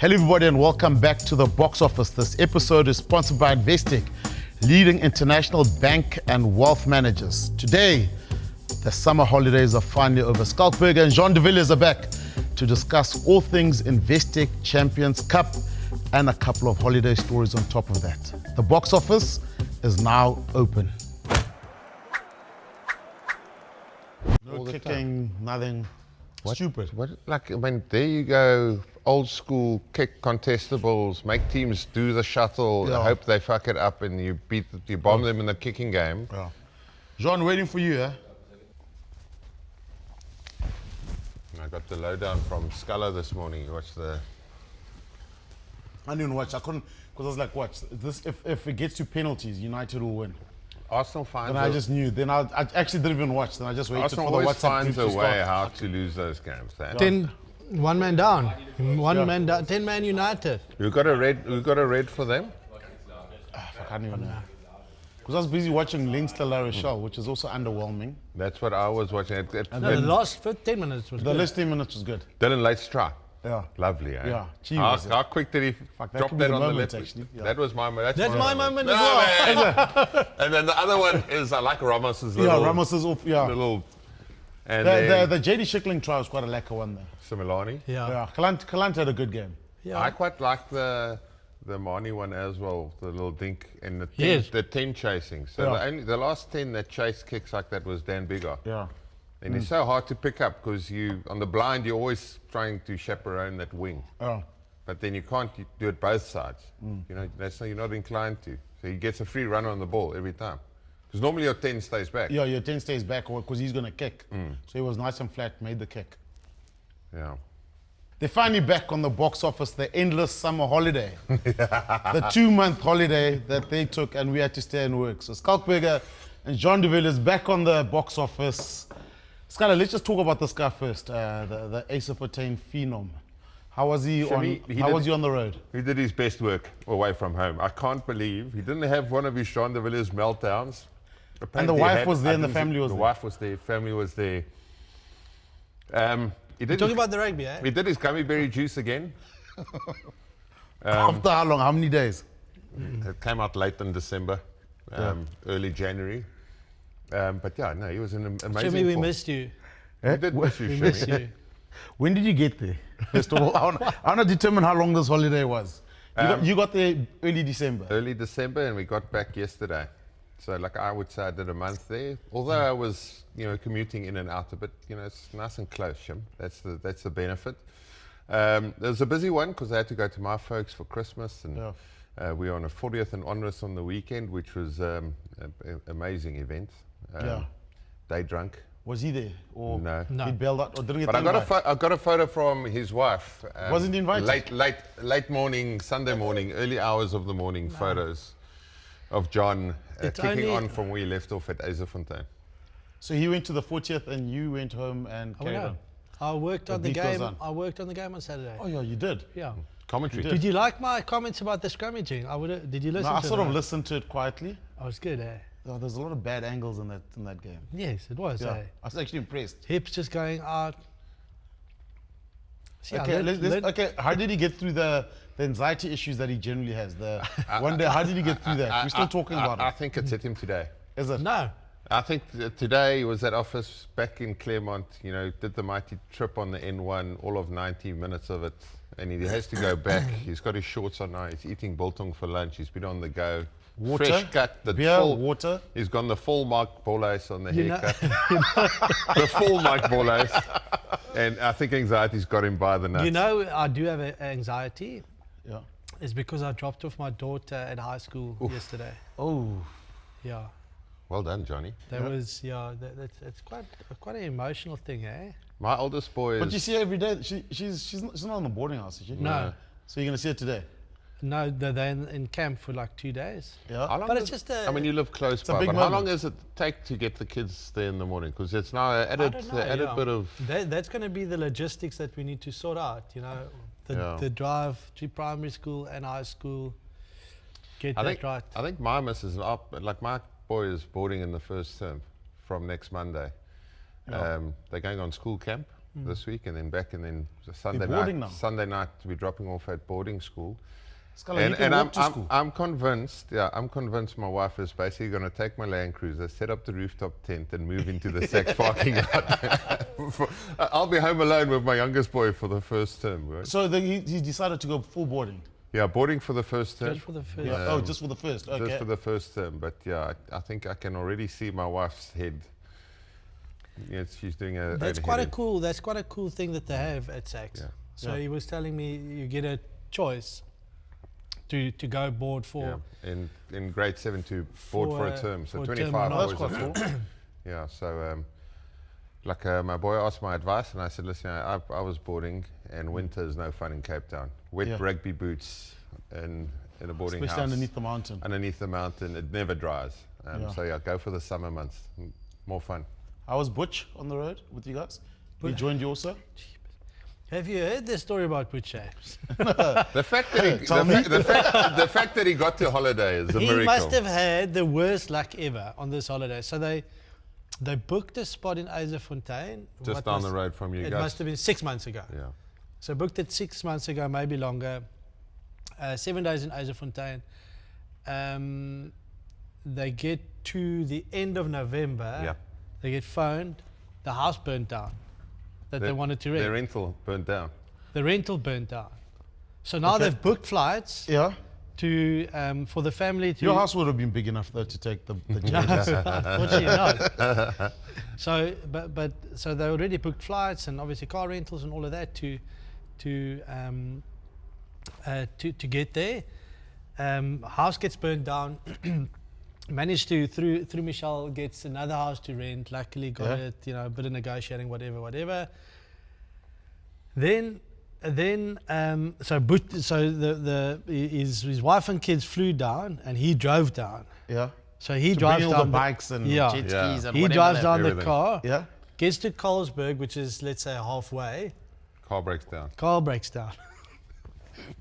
Hello everybody and welcome back to the Boks Office. This episode is sponsored by Investec, leading international bank and wealth managers. Today, the summer holidays are finally over. Schalk and Jean de Villiers are back to discuss all things Investec Champions Cup and a couple of holiday stories on top of that. The Boks Office is now open. No kicking, nothing. Stupid. There you go, old school kick contestables, make teams do the shuttle, hope they fuck it up and you bomb them in the kicking game. Yeah. Jean, waiting for you, eh? I got the lowdown from Sculler this morning. You watched the... I didn't watch, I couldn't, because I was like, watch, this, if it gets to penalties, United will win. Arsenal finds Then I just knew. Then I actually didn't even watch. Then I just waited Arsenal for the always WhatsApp finds group a to way start. how to lose those games. One man down. Man down. 10 Man United. We got a red for them. I can't even know. Because I was busy watching Leinster La Rochelle, which is also underwhelming. That's what I was watching. The last 10 minutes was The good. last 10 minutes was good. Dylan Late's try. Yeah. Lovely, eh? Yeah. Gee, How quick did he that drop could be that the on the moment, left? actually. Yeah. That was my moment. That's my moment as well. Man. And then the other one is I like Ramos's little... Yeah, Ramos is off. Yeah. Little... And The JD Schickling try was quite a lacquer one there. Similani. Yeah. Kalant had a good game. Yeah. I quite like the Mani one as well, the little dink and the 10, Yes. the 10 chasing. So the last 10 that chased kicks like that was Dan Biggar. Yeah. And it's so hard to pick up because on the blind you're always trying to chaperone that wing. Yeah. But then you can't do it both sides. You know, you're not inclined to. So he gets a free run on the ball every time. Because normally your 10 stays back. Yeah, your 10 stays back because he's going to kick. So he was nice and flat, made the kick. Yeah. They're finally back on the Boks Office, the endless summer holiday. The 2-month holiday that they took and we had to stay and work. So Schalk and Jean de Villiers back on the Boks Office. Skylar, let's just talk about this guy first, the Ace of Attain phenom. How was he on the road? He did his best work away from home. I can't believe he didn't have one of his Jean de Villiers meltdowns. And the wife was there and the family was there. The wife was there, family was there. You're talking about the rugby, eh? He did his gummy berry juice again. After how long? How many days? It came out late in December, early January. But yeah, no, he was an amazing Shimmie, we form. missed you. We did miss you, We Shimmie. missed you. When did you get there? First of all, I want to determine how long this holiday was. You got there early December. Early December, and we got back yesterday. So, like I would say, I did a month there. Although I was, commuting in and out a bit, it's nice and close, Shim. That's the benefit. It was a busy one because I had to go to my folks for Christmas, and we were on a 40th and onwards on the weekend, which was an amazing event. Day drunk. Was he there? Or No. he bailed out or didn't get But the I got a photo from his wife. Wasn't he invited? Late morning, Sunday morning, early hours of the morning photos of John kicking on from where he left off at Azefontein. So he went to the 40th and you went home and carried on. I worked on the beat goes game. on. I worked on the game on Saturday. Oh yeah, you did. Yeah. Commentary. Did you like my comments about the scrummaging? Did you listen No, I to sort it? of listened to it quietly. I was good, eh? Oh, there's a lot of bad angles in that game. Yes, it was, Yeah, eh? I was actually impressed. Hips just going out. See, Okay, how did he get through the anxiety issues that he generally has? One day, how did he get through that? We're still talking about I it. think it's hit him today. Is it? No. I think today he was at office back in Claremont, did the mighty trip on the N1, all of 90 minutes of it, and he has to go back. He's got his shorts on now, he's eating biltong for lunch, he's been on the go. Water, fresh cut, beer, water. He's gone the full Mark Borlace on the haircut. The full Mark Borlace. And I think anxiety's got him by the nuts. I do have anxiety. Yeah. It's because I dropped off my daughter at high school yesterday. Oh. Yeah. Well done, Johnny. That was, it's quite an emotional thing, eh? My oldest boy is... But you see her every day. She's not in the boarding house, is she? No. So you're going to see her today? No, they're in camp for like 2 days. Yeah. But it's just I mean, you live close by, big but how moment. long does it take to get the kids there in the morning? Because it's now an added bit of... That's going to be the logistics that we need to sort out, the drive to primary school and high school, right. I think my missus, like my boy is boarding in the first term from next Monday. Yeah. They're going on school camp. this week, and then back, and then Sunday boarding night. now? Sunday night we're dropping off at boarding school. Scarlett, you can walk to school. I'm convinced. Yeah, I'm convinced my wife is basically going to take my Land Cruiser, set up the rooftop tent, and move into the Saks parking lot. I'll be home alone with my youngest boy for the first term. Right? So he decided to go full boarding. Yeah, boarding for the first term. Just for the first. Yeah. Just for the first. Okay. Just for the first term, but yeah, I think I can already see my wife's head. Yeah, she's doing a. That's quite a cool. That's quite a cool thing that they have at Saks. Yeah. So Yeah. he was telling me you get a choice to go board for. Yeah. In grade 7 to board for a term, so for a term 25 or hours. That's quite of cool. it. Yeah, so my boy asked my advice, and I said, listen, I was boarding, and winter is no fun in Cape Town. Wet Yeah. rugby boots in a boarding Especially house. underneath the mountain. Underneath the mountain, it never dries. Yeah. So yeah, go for the summer months. More fun. How was Butch on the road with you guys? He joined you also? Have you heard the story about Butch James? The fact that the fact that he got to holiday is a He miracle. must have had the worst luck ever on this holiday. So they booked a spot in Eiserfontein. Just What down was- the road from you It guys. must have been 6 months ago. Yeah. So booked it 6 months ago, maybe longer. 7 days in Eiserfontein. They get to the end of November. Yeah. They get phoned. The house burnt down that they wanted to rent. Their rental burnt down. The rental burnt down. So now they've booked flights Yeah. to for the family to. Your house would have been big enough though to take the journeys. Unfortunately not. So, so they already booked flights and obviously car rentals and all of that to get there. House gets burned down. Managed to through Michelle gets another house to rent. Luckily got it. A bit of negotiating, whatever. Then his wife and kids flew down and he drove down. Yeah. So he To drives bring all down the bikes and yeah. jet skis Yeah. and He whatever drives they- down the everything. car, Yeah. gets to Colesberg, which is let's say halfway. Car breaks down. Car breaks down.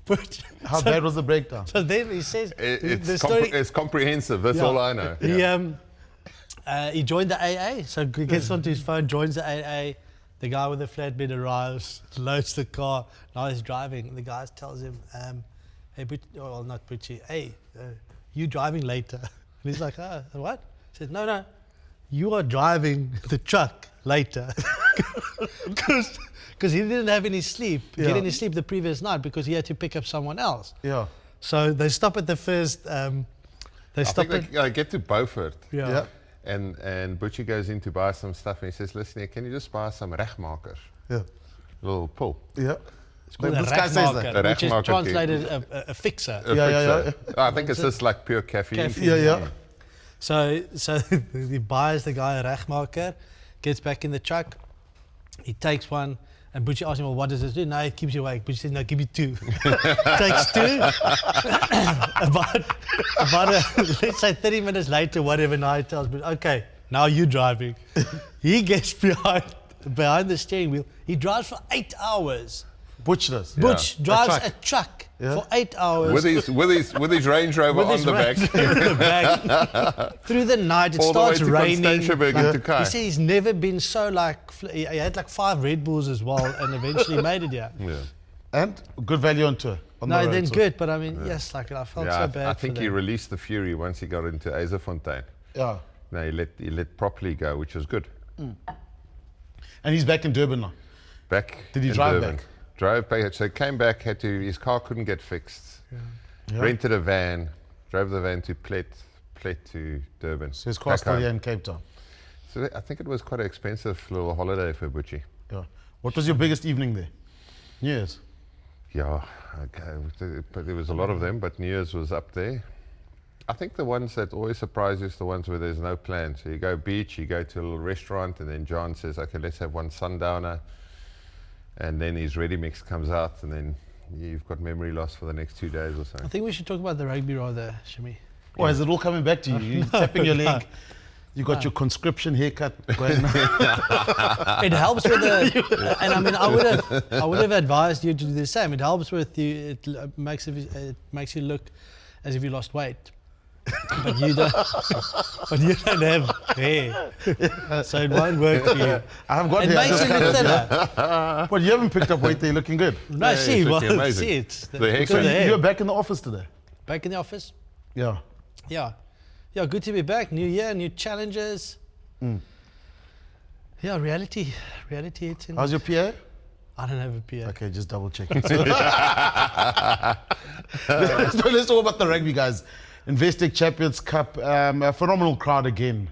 But How bad was the breakdown? so then he says It's comprehensive. That's Yeah. all I know. Yeah. he joined the AA, so he gets onto his phone, joins the AA. The guy with the flatbed arrives, loads the car. Now he's driving. The guy tells him, "Hey, not Butchie. Hey, you driving later?" And he's like, what?" He says, "No, you are driving the truck later." Because he didn't have any sleep, get any sleep the previous night because he had to pick up someone else. Yeah. So they stop at the first. They I stop think at they get to Beaufort. Yeah. And Butchie goes in to buy some stuff, and he says, listen here, can you just buy some rechtmakers? Yeah. Little pull. Yeah. It's called This a guy says that. rackmarker, A which is rackmarker translated a fixer. A Yeah. fixer. I think it's just like pure caffeine. Caffeine. Yeah. So he buys the guy a rechtmarker, gets back in the truck, he takes one, and Butchie asks him, well, what does this do? No, it keeps you awake. Butchie says, no, give me 2. Takes 2. about let's say 30 minutes later, whatever, now he tells me, okay, now you're driving. He gets behind the steering wheel. He drives for 8 hours. Butch does. Butch drives truck. a truck Yeah. for 8 hours. With his Range Rover With on his the back. Range Rover in the back. Through the night, it All the way starts to raining. Constantiaberg into Kai. He said he's never been so he had like 5 Red Bulls as well and eventually made it, yeah. Yeah. And good value on tour. On the No, road, then so- good, but I mean, yes, like I felt so bad I for think he them. released the fury once he got into Eiserfontein. Yeah. No, he let properly go, which was good. And he's back in Durban now. Back. Did he in drive Durban. back? Drove back. So he came back. His car couldn't get fixed. Yeah. Rented a van. Drove the van to Plet to Durban. So his back car's still home. here in Cape Town. So I think it was quite an expensive little holiday for Butchie. Yeah. What was your biggest evening there? New Year's. Yeah, okay. But there was a lot of them, but New Year's was up there. I think the ones that always surprise you is the ones where there's no plan. So you go beach, you go to a little restaurant, and then John says, okay, let's have one sundowner. And then his ready mix comes out, and then you've got memory loss for the next 2 days or so. I think we should talk about the rugby rather, Shimmie. Or is it all coming back to you? You're tapping your leg. You got your conscription haircut going. It helps with and I mean, I would have advised you to do the same. It helps with you. It makes you look as if you lost weight. but you don't. But you don't have hair, so it won't work for you. I haven't got It hair. I makes just you look cut it. thinner. But you haven't picked up weight there. You're looking good. No, Yeah, see, it's well, looking amazing. see, it's The because haircut. of the hair. You're back in the office today. Back in the office. Yeah. Yeah, yeah, good to be back. New year, new challenges. Yeah, reality hits in. How's your PA? I don't have a PA. Okay, just double checking. let's talk about the rugby, guys. Investec Champions Cup, a phenomenal crowd again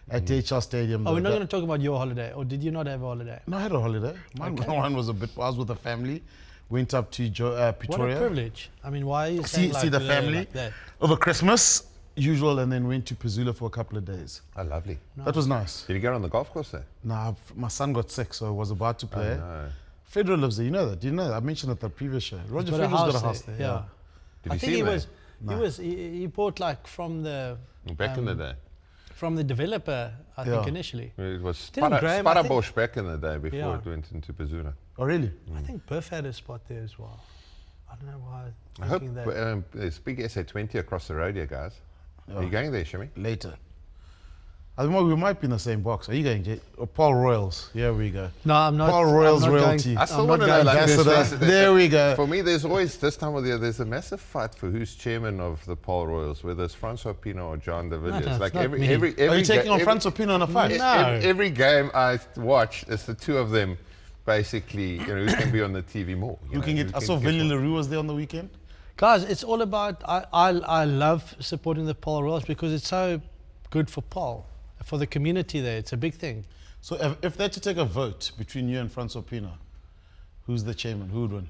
at DHL Stadium. Oh, we're not going to talk about your holiday, or did you not have a holiday? No, I had a holiday. Mine was a bit. I was with the family. Went up to What Pretoria. a privilege. I mean, why are you saying See the family like that? over Christmas, usual, and then went to Pazula for a couple of days. Oh, lovely. That was nice. Did you go on the golf course there? Nah, my son got sick, so I was about to play. No. Federer lives there. You know that? Do you know that? I mentioned it at the previous show. Roger He's Federer's got a house there. Yeah. Did I you think see he him was. He bought like from the back in the day? from the developer. I think Yeah. initially. It was Didn't Graham, I think- Sparrenbosch back in the day before Yeah. it went into Pazuna. Oh, really? I think Perth had a spot there as well. I don't know why. I hope Thinking that. there's big SA20 across the road here, guys. Are you going there, Shimmie? Later. I think we might be in the same box. Are you going, Jay? Oh, Paul Royals. Here we go. No, I'm not. Paul Royals I'm not royalty. Going, I still I'm want not to know, going like, back. Ambassador. There we go. For me, there's always, this time of the year, there's a massive fight for who's chairman of the Paul Royals, whether it's Franco Pino or John De Villiers. No, it's like not every, me. every, Are every you taking on every- Franco Pino in a fight? No. every game I watch, it's the two of them basically, who can be on the TV more. You can get. I saw Villiers Leroux was there on the weekend. Guys, it's all about. I love supporting the Paul Royals because it's so good for Paul, for the community there. It's a big thing. So if they had to take a vote between you and Franco Pino, who's the chairman? Who would win?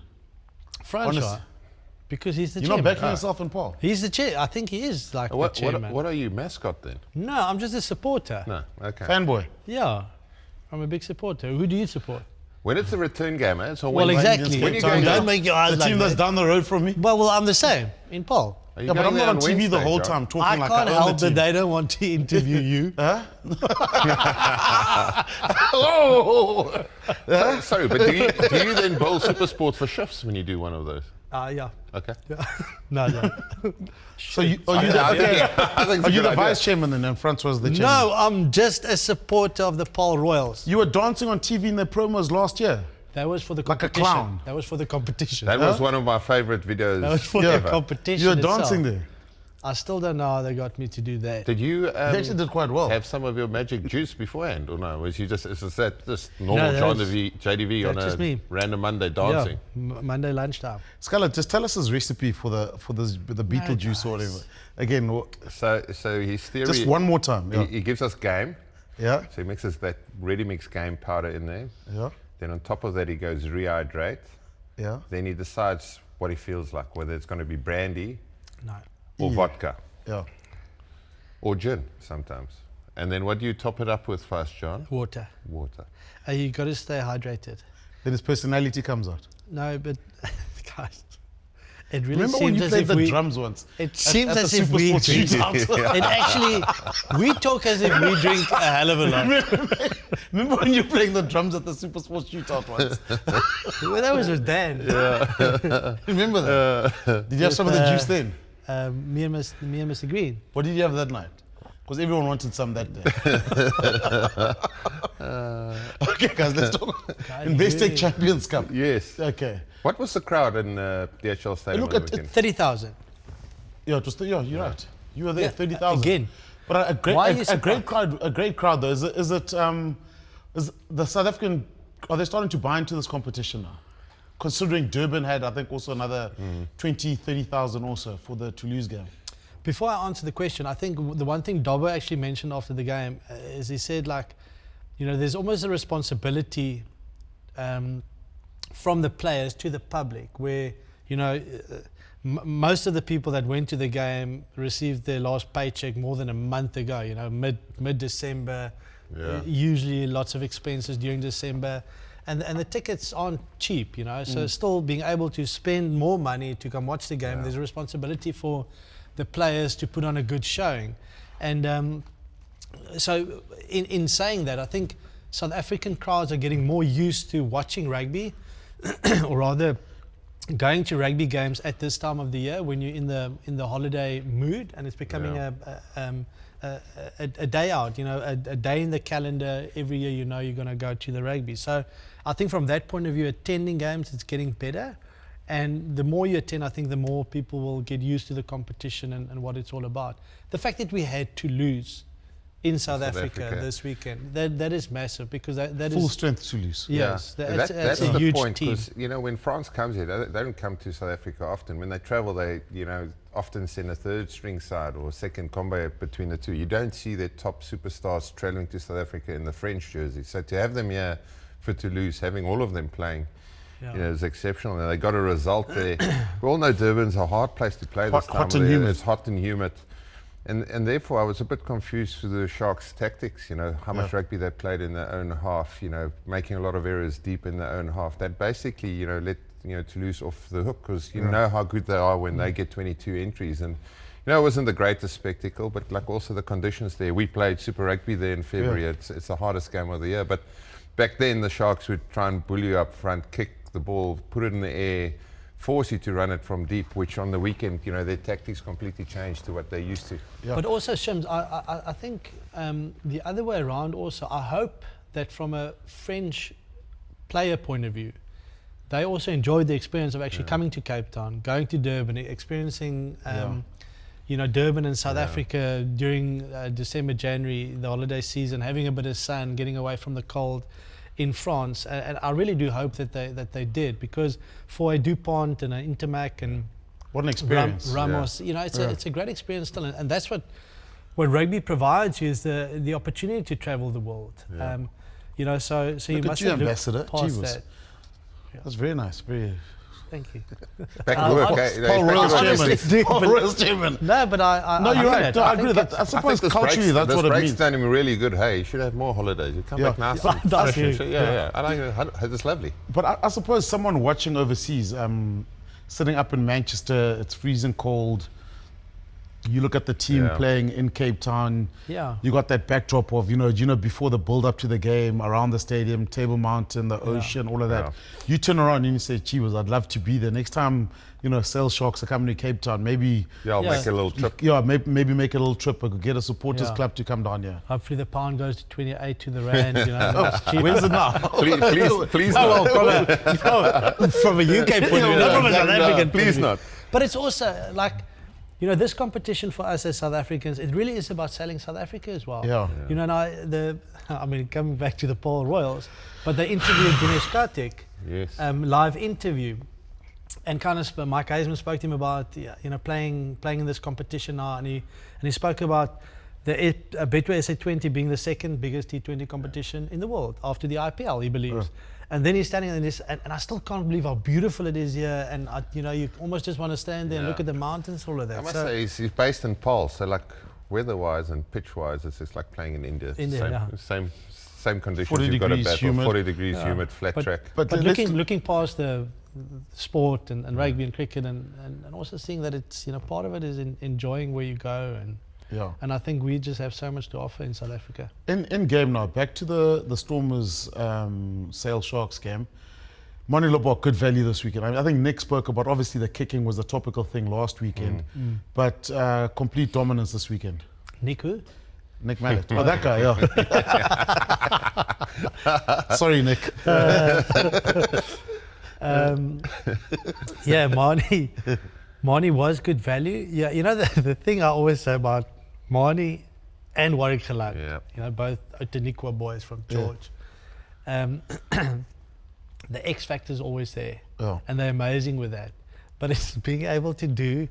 Francois, Honest- because he's the You're chairman. not backing yourself and Paul. He's the chair. I think he is like What, the chairman. what are you, mascot then? No, I'm just a supporter. No, okay. Fanboy. Yeah, I'm a big supporter. Who do you support? When it's a return game, it's Well, always. exactly. When you Time go down. Don't make your eyes The like team that's that. down the road from me. Well, I'm the same in Paul. Are you Yeah, but going I'm there not on on TV the Wednesday, whole John? time talking I like can't I own help the that team. they don't want to interview you. Huh? Oh! Sorry, but do you then bowl super sport for shifts when you do one of those? Yeah. Okay. No. So are you the vice chairman then, and Francois the chairman? No, I'm just a supporter of the Paul Royals. You were dancing on TV in the promos last year. That was for the Like a competition. clown. That was for the competition. That was one of my favorite videos. That was for Yeah. the competition. You were itself. dancing there. I still don't know how they got me to do that. Did you You actually did quite well. have some of your magic juice beforehand, or no? Was you just is that just normal No, John that's- JDV on that's just a me. random Monday dancing? Yeah, Monday lunchtime. Scarlett, just tell us his recipe for the beetle juice or whatever. Again, So his theory. just one more time. Yeah. He gives us game. Yeah. So he mixes that ready mix game powder in there. Yeah. Then on top of that, he goes rehydrate. Yeah. Then he decides what he feels like, whether it's going to be brandy No. or vodka Yeah. or gin sometimes. And then what do you top it up with first, John? Water. Water. You got to stay hydrated. Then his personality comes out. No, but guys, it really Remember when seems you as played if the we. drums once? It seems at the as if Super we Sports drink. shootout? It actually, we talk as if we drink a hell of a lot. Remember when you were playing the drums at the Super Sports shootout once? Well, that was with Dan. Remember that? Did you have some of the juice then? Me and Mr. Green. What did you have that night? Because everyone wanted some that day. Okay, guys, let's talk. Investec really? Champions Cup. Yes. Okay. What was the crowd in DHL Stadium Look on the at weekend? 30,000. Yeah, it was you're right. You were there, Yeah, 30,000. again. But a great, Why are you a great surprised? crowd. A great crowd though. Is the South African? Are they starting to buy into this competition now? Considering Durban had, I think, also another 20, 30,000 also for the Toulouse game. Before I answer the question, I think the one thing Dobbo actually mentioned after the game is he said, like, there's almost a responsibility from the players to the public where, most of the people that went to the game received their last paycheck more than a month ago, mid-December, usually lots of expenses during December. And the tickets aren't cheap, so still being able to spend more money to come watch the game, there's a responsibility for the players to put on a good showing. And so in saying that, I think South African crowds are getting more used to watching rugby, or rather going to rugby games at this time of the year when you're in the holiday mood, and it's becoming a day out, a day in the calendar every year. You're going to go to the rugby. So I think from that point of view, attending games, it's getting better. And the more you attend, I think the more people will get used to the competition and what it's all about. The fact that we had to lose in South Africa this weekend, that is massive, because that is Full strength Toulouse. yes, that's that's a the huge point, team. because when France comes here, they don't come to South Africa often. When they travel, they often send a third string side or a second combo between the two. You don't see their top superstars traveling to South Africa in the French jersey. So to have them here for Toulouse, having all of them playing, is exceptional. And they got a result there. We all know Durban's a hard place to play this time hot of and the year. humid. It's hot and humid. And therefore, I was a bit confused with the Sharks' tactics, how much rugby they played in their own half, making a lot of errors deep in their own half. That basically, let Toulouse off the hook, because you know how good they are when they get 22 entries. And, it wasn't the greatest spectacle, but like also the conditions there. We played Super Rugby there in February. It's the hardest game of the year. But back then, the Sharks would try and bully you up front, kick the ball, put it in the air, force you to run it from deep, which on the weekend, their tactics completely changed to what they used to. Yeah. But also, Shims, I think the other way around also, I hope that from a French player point of view, they also enjoyed the experience of actually coming to Cape Town, going to Durban, experiencing Durban and South Africa during December, January, the holiday season, having a bit of sun, getting away from the cold in France, and I really do hope that they did, because for a Dupont and an Intermac and What an experience. Ramos, it's a great experience still, and that's what rugby provides you, is the opportunity to travel the world. Yeah. So you Look at must you, have Ambassador. looked past Gee whiz. that. That's very nice. Very. Thank you. Back to work, Paul Royal's chairman. do, Paul but- Royal's chairman. No, but I No, you're mean right. it. No, I agree think with that. I suppose culturally that's what it break's means. done him really good. Hey, you should have more holidays. You come back nice and Does fresh. you? Yeah. I like it. It's lovely. But I suppose someone watching overseas, sitting up in Manchester, it's freezing cold. You look at the team playing in Cape Town. Yeah. You got that backdrop of, before the build up to the game, around the stadium, Table Mountain, the ocean, all of that. Yeah. You turn around and you say, gee whiz, I'd love to be there. Next time, Sales Sharks are coming to Cape Town, maybe, I'll make a little trip. maybe make a little trip or get a supporters club to come down here. Hopefully the pound goes to 28 to the rand. Where's it now? Please Oh, not. well, from a UK point of view, not from a South African point of Please view. not. But it's also like, this competition for us as South Africans, it really is about selling South Africa as well. Yeah. Coming back to the Paul Royals, but they interviewed Dinesh Karthik, Yes. live interview, and kind of Mike Heisman spoke to him about playing in this competition now, and he spoke about the Betway SA20 being the second biggest T20 competition in the world after the IPL, he believes. And then he's standing in this, and I still can't believe how beautiful it is here. And you almost just want to stand there and look at the mountains, all of that. I must say, he's based in Paarl, so like weather-wise and pitch-wise, it's just like playing in India. Same conditions. 40 You've got a degrees battle, humid. 40 degrees humid, flat track. But let's- looking past the sport and rugby and cricket, and also seeing that it's part of it is enjoying where you go, and I think we just have so much to offer in South Africa. In game now, back to the Stormers Sale Sharks game. Mani Lobok, good value this weekend. I think Nick spoke about, obviously the kicking was the topical thing last weekend, but complete dominance this weekend. Nick who? Nick Mallet. Oh, that guy, yeah. Sorry, Nick. Mani was good value. Yeah, the thing I always say about Mani and Warwick Gelag, both Outeniqua boys from George. The X factor is always there, and they're amazing with that. But it's being able to do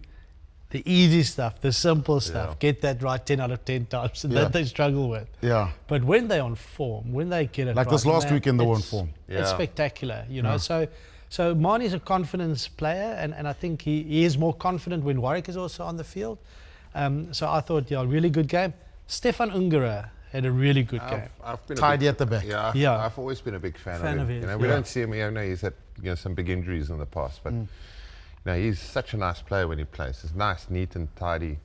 the easy stuff, the simple stuff, get that right 10 out of 10 times, and that they struggle with. Yeah. But when they're on form, when they get it Like right, this last man, weekend, they were on it's- form. It's spectacular, So Marnie's a confidence player, and I think he is more confident when Warwick is also on the field. So I thought, really good game. Stefan Ungara had a really good game. I've been Tidy at the back. I've always been a big fan of him. his, We don't see him. We know he's had some big injuries in the past, but he's such a nice player when he plays. He's nice, neat, and tidy.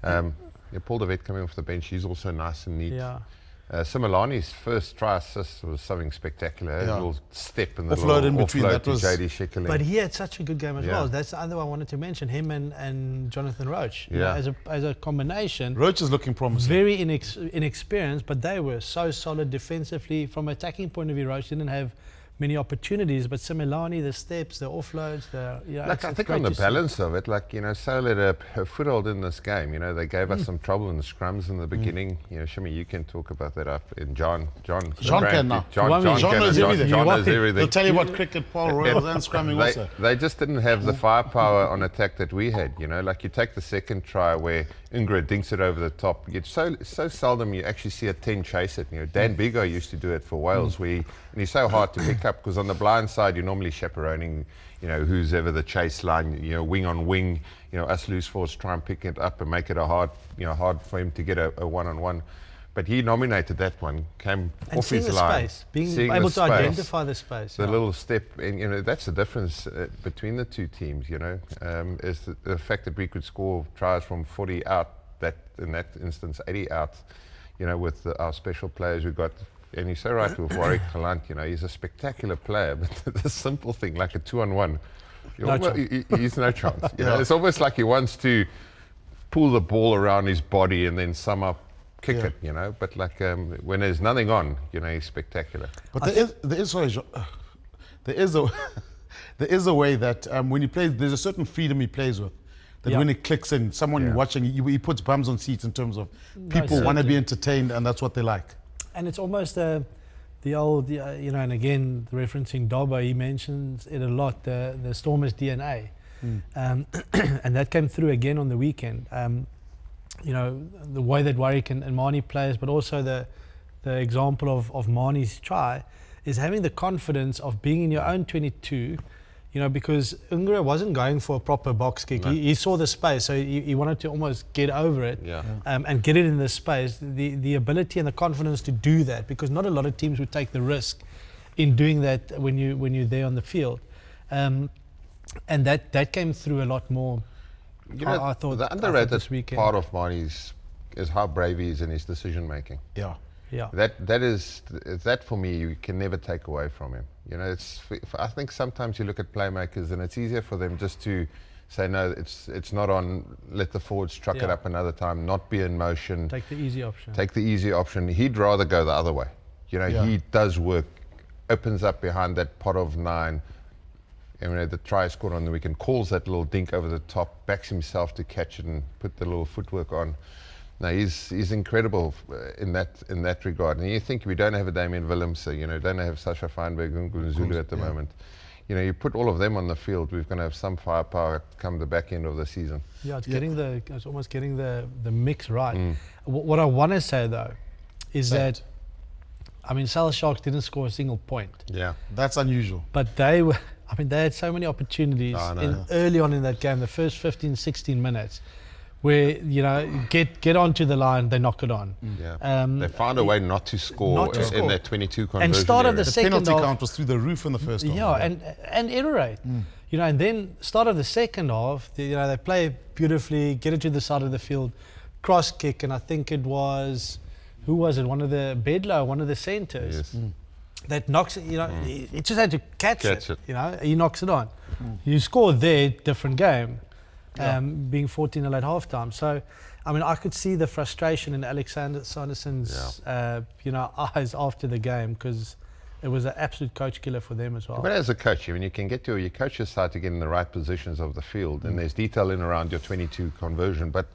Paul de Wet coming off the bench, he's also nice and neat. Yeah. Similani's first try assist was something spectacular. A little step in the Offload in between, offload that to was- JD Schickerling. But he had such a good game as Yeah. well. That's the other one I wanted to mention. Him and Jonathan Roach. You know, Yeah. as a combination. Roach is looking promising. Very inexperienced, but they were so solid defensively. From an attacking point of view, Roach didn't have many opportunities, but Similani, the steps, the offloads, Like I think on the balance of it, like, you know, Sale had a foothold in this game. You know, they gave us some trouble in the scrums in the beginning. You know, Shimmie, you can talk about that up in John John can now. John John knows everything. John You want knows it. everything. He'll tell you what cricket, Paul Royals and scrumming also. They just didn't have the firepower on attack that we had. You know, like you take the second try where Ingrid dinks it over the top. It's so seldom you actually see a 10 chase it. You know, Dan Bigo used to do it for Wales, and he's so hard to pick up because on the blind side you're normally chaperoning, you know, who's ever the chase line. You know, wing on wing. You know, us loose forwards try and pick it up and make it hard for him to get a one-on-one. But he nominated that one, came and off seeing his the line, space, being seeing able the to space. identify the space. The yeah. little step, and you know that's the difference between the two teams. You know, is the fact that we could score tries from 40 out. That in that instance, 80 out. You know, with our special players we got, and you're so right with Warwick Galant. You know, he's a spectacular player, but the simple thing like a 2-on-1, he's no chance. You know, it's almost like he wants to pull the ball around his body and then somehow kick it, you know. But like when there's nothing on, you know, he's spectacular. But there is a way that when he plays, there's a certain freedom he plays with. That when it clicks in, someone watching, he puts bums on seats in terms of people want to be entertained, and that's what they like. And it's almost the old, you know, and again, referencing Dobbo, he mentions it a lot, the Stormers DNA. And that came through again on the weekend. You know, the way that Warwick and Mani plays, but also the example of Mani's try is having the confidence of being in your own 22, you know, because Ungra wasn't going for a proper box kick. No. He saw the space, so he wanted to almost get over it and get it in the space. The ability and the confidence to do that, because not a lot of teams would take the risk in doing that when you're there on the field. And that came through a lot more. You know, I thought the underrated this weekend. part of Marnie's is how brave he is in his decision making. Yeah. That for me you can never take away from him. You know, I think sometimes you look at playmakers and it's easier for them just to say no, it's not on. Let the forwards truck it up another time. Not be in motion. Take the easy option. Take the easy option. He'd rather go the other way. You know, he does work, opens up behind that pot of 9. And you know, the try scored on the weekend, calls that little dink over the top, backs himself to catch it and put the little footwork on. No, he's incredible in that regard. And you think we don't have a Damien Willems, you know, don't have Sasha Feinberg and Zulu at the moment. You know, you put all of them on the field, we're going to have some firepower come the back end of the season. Yeah, it's almost getting the mix right. What I want to say though is that, I mean, Schalk didn't score a single point. Yeah, that's unusual. But they had so many opportunities early on in that game, the first 15, 16 minutes, where, you know, get onto the line, they knock it on. They found a way not to score in that 22 conversion. And start of the The second penalty half, count was through the roof in the first half. yeah, and error rate. You know, and then start of the second half, you know, they play beautifully, get it to the side of the field, cross kick, and I think it was, who was it? One of the Bedlow, one of the centres. Yes. That knocks it, you know, he just had to catch it. You know, he knocks it on. You score there, different game, being 14-0 at halftime. So, I mean, I could see the frustration in Alexander Sanderson's, you know, eyes after the game, because it was an absolute coach killer for them as well. But as a coach, I mean, you can get your coach's side to get in the right positions of the field, and there's detail in around your 22 conversion, but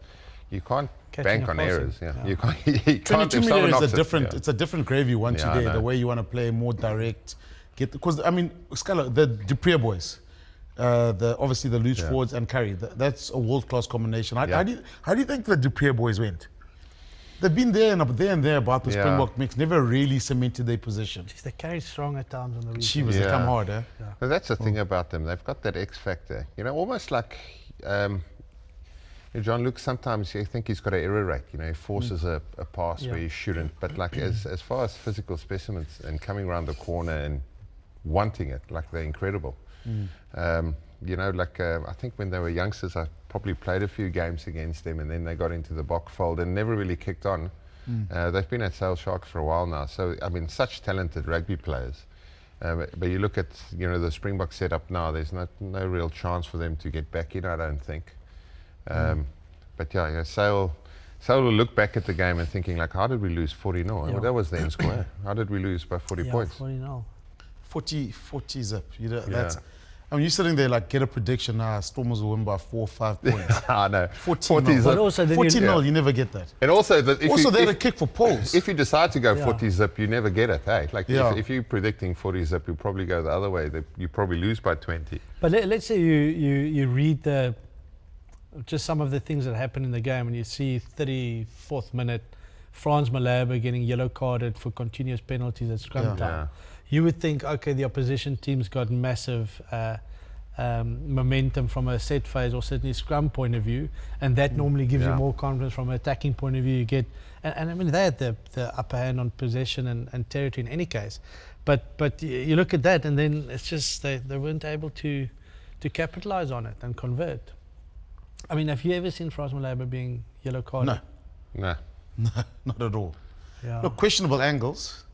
you can't bank on errors. You can't. You can't 22 if someone million is knocks a different. It's a different gravy once Yeah, I you're there. know. The way you want to play, more direct. Because I mean, Scala, the Dupree boys, obviously the loose forwards and Curry. That's a world-class combination. How do you think the Dupree boys went? They've been there and up there and there about the Springbok mix. Never really cemented their position. Jeez, they carried strong at times on the weekend. She was they come hard, eh? But that's the thing about them. They've got that X factor. You know, almost like John Luke. Sometimes you think he's got an error rate. You know, he forces a pass where he shouldn't. But like as far as physical specimens and coming around the corner and wanting it, like they're incredible. You know, like I think when they were youngsters, I probably played a few games against them, and then they got into the Bok fold and never really kicked on. They've been at Sale Sharks for a while now. So, I mean, such talented rugby players. But you look at, the Springboks setup now, there's no real chance for them to get back in, I don't think. But yeah, Sale will look back at the game and thinking, like, how did we lose 40-0? Yeah. Well, that was the end score. How did we lose by 40 points? 40-0. 40 zip. That's. I mean, you're sitting there like, get a prediction now. Stormers will win by 4 or 5 points. I know. 40 zip. But also, then 40 0, you never get that. And also, that Also, they had a kick for poles. if you decide to go 40 zip, you never get it. Hey, like if you're predicting 40 zip, you probably go the other way. You probably lose by 20. But let's say you read just some of the things that happen in the game, and you see 34th minute, Franz Malherbe getting yellow carded for continuous penalties at scrum time. Yeah. You would think, okay, the opposition team's got massive momentum from a set phase or certainly scrum point of view, and that normally gives you more confidence from an attacking point of view. You get, and I mean, they had the upper hand on possession and territory in any case. But you look at that, and then it's just they weren't able to capitalize on it and convert. I mean, have you ever seen Franz Malherbe being yellow carded? No. No, not at all. Yeah. Look, questionable angles,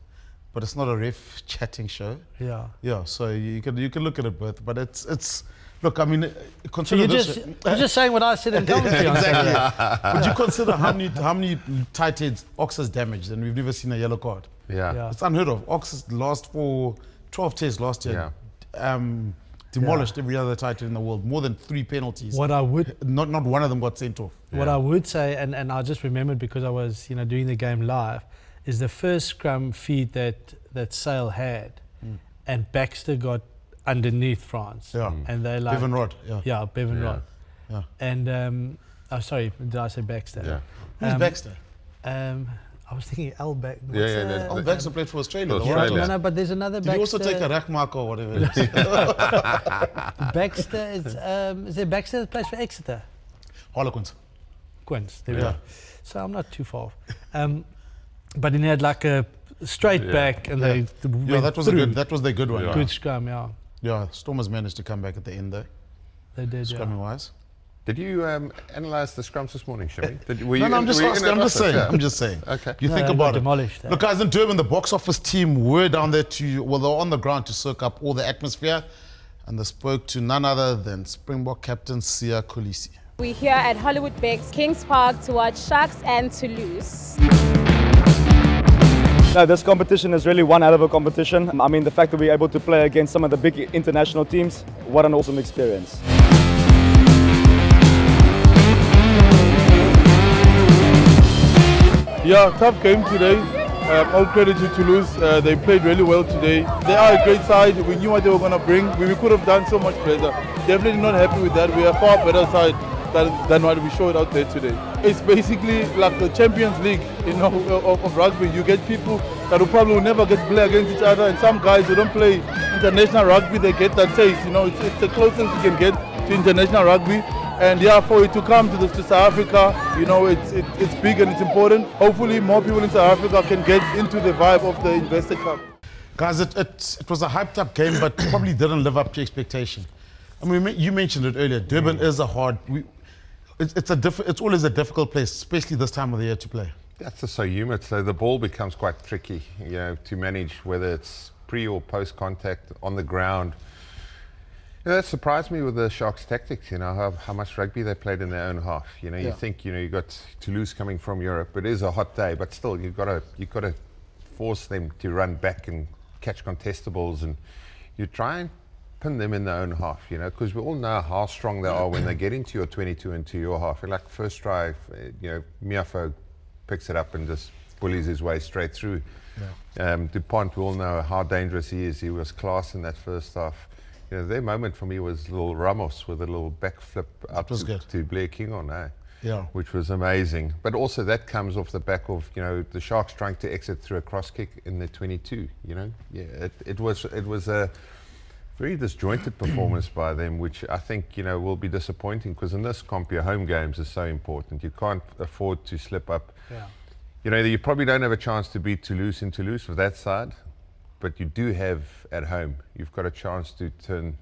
but it's not a ref chatting show. Yeah. Yeah, so you can look at it both, but it's look, I mean, So consider you're this. just saying what I said in commentary. Exactly. Would you consider how many tight heads Ox has damaged, and we've never seen a yellow card? Yeah. It's unheard of. Ox lost for 12 tests last year. Demolished every other tight head in the world. More than 3 penalties. What I would Not one of them got sent off. What I would say, and I just remembered because I was doing the game live, is the first scrum feed that Sale had, and Baxter got underneath France. Yeah. And they like Bevan Rod. Yeah, Bevan Rod. Yeah. And sorry, did I say Baxter? Yeah. Who's Baxter? I was thinking Al Baxter. Yeah. Baxter played for Australia. For the Australia. Waratahs. No, but there's another Did Baxter. he also take a rack mark or whatever it is? Baxter is there Baxter that plays for Exeter? Harlequins. Quince, there we go. So I'm not too far off. But he had like a straight back, and they went that was through. that was the good one. Good scrum, yeah. Yeah, Stormers managed to come back at the end there, They did, scrumming wise. Did you analyse the scrums this morning, Shimmie? No, I'm just asking. I'm just saying. Okay. You No, think they about got it. demolished, Look, guys, in Durban, the Boks Office team were down there they were on the ground to soak up all the atmosphere, and they spoke to none other than Springbok captain Siya Kolisi. We're here at Hollywood Bix, Kings Park, to watch Sharks and Toulouse. No, this competition is really one hell of a competition. I mean, the fact that we're able to play against some of the big international teams, what an awesome experience. Yeah, tough game today. All credit to Toulouse. They played really well today. They are a great side. We knew what they were going to bring. We could have done so much better. Definitely not happy with that. We are far better side than what we showed out there today. It's basically like the Champions League, of rugby. You get people that will probably never get to play against each other, and some guys who don't play international rugby, they get that taste. It's the closest you can get to international rugby. And yeah, for it to come to South Africa, it's big and it's important. Hopefully more people in South Africa can get into the vibe of the Investec Cup. Guys, it was a hyped up game, but probably didn't live up to expectation. I mean, you mentioned it earlier. Durban is a hard. It's always a difficult place, especially this time of the year to play. That's just so humid, so the ball becomes quite tricky, to manage, whether it's pre or post contact on the ground. That surprised me with the Sharks' tactics. How much rugby they played in their own half. You think you got Toulouse coming from Europe. It is a hot day, but still you've got to force them to run back and catch contestables, and you try and pin them in their own half. Because we all know how strong they are when they get into your 22 and to your half. Like first drive, Miafo picks it up and just bullies his way straight through. DuPont, we all know how dangerous he is. He was class in that first half. Their moment for me was little Ramos with a little backflip up to Blair King on, which was amazing. But also that comes off the back of the Sharks trying to exit through a cross kick in the 22. It was a very disjointed performance by them, which I think will be disappointing, because in this comp your home games is so important. You can't afford to slip up. You probably don't have a chance to beat Toulouse in Toulouse with that side, but you do have at home. You've got a chance to turn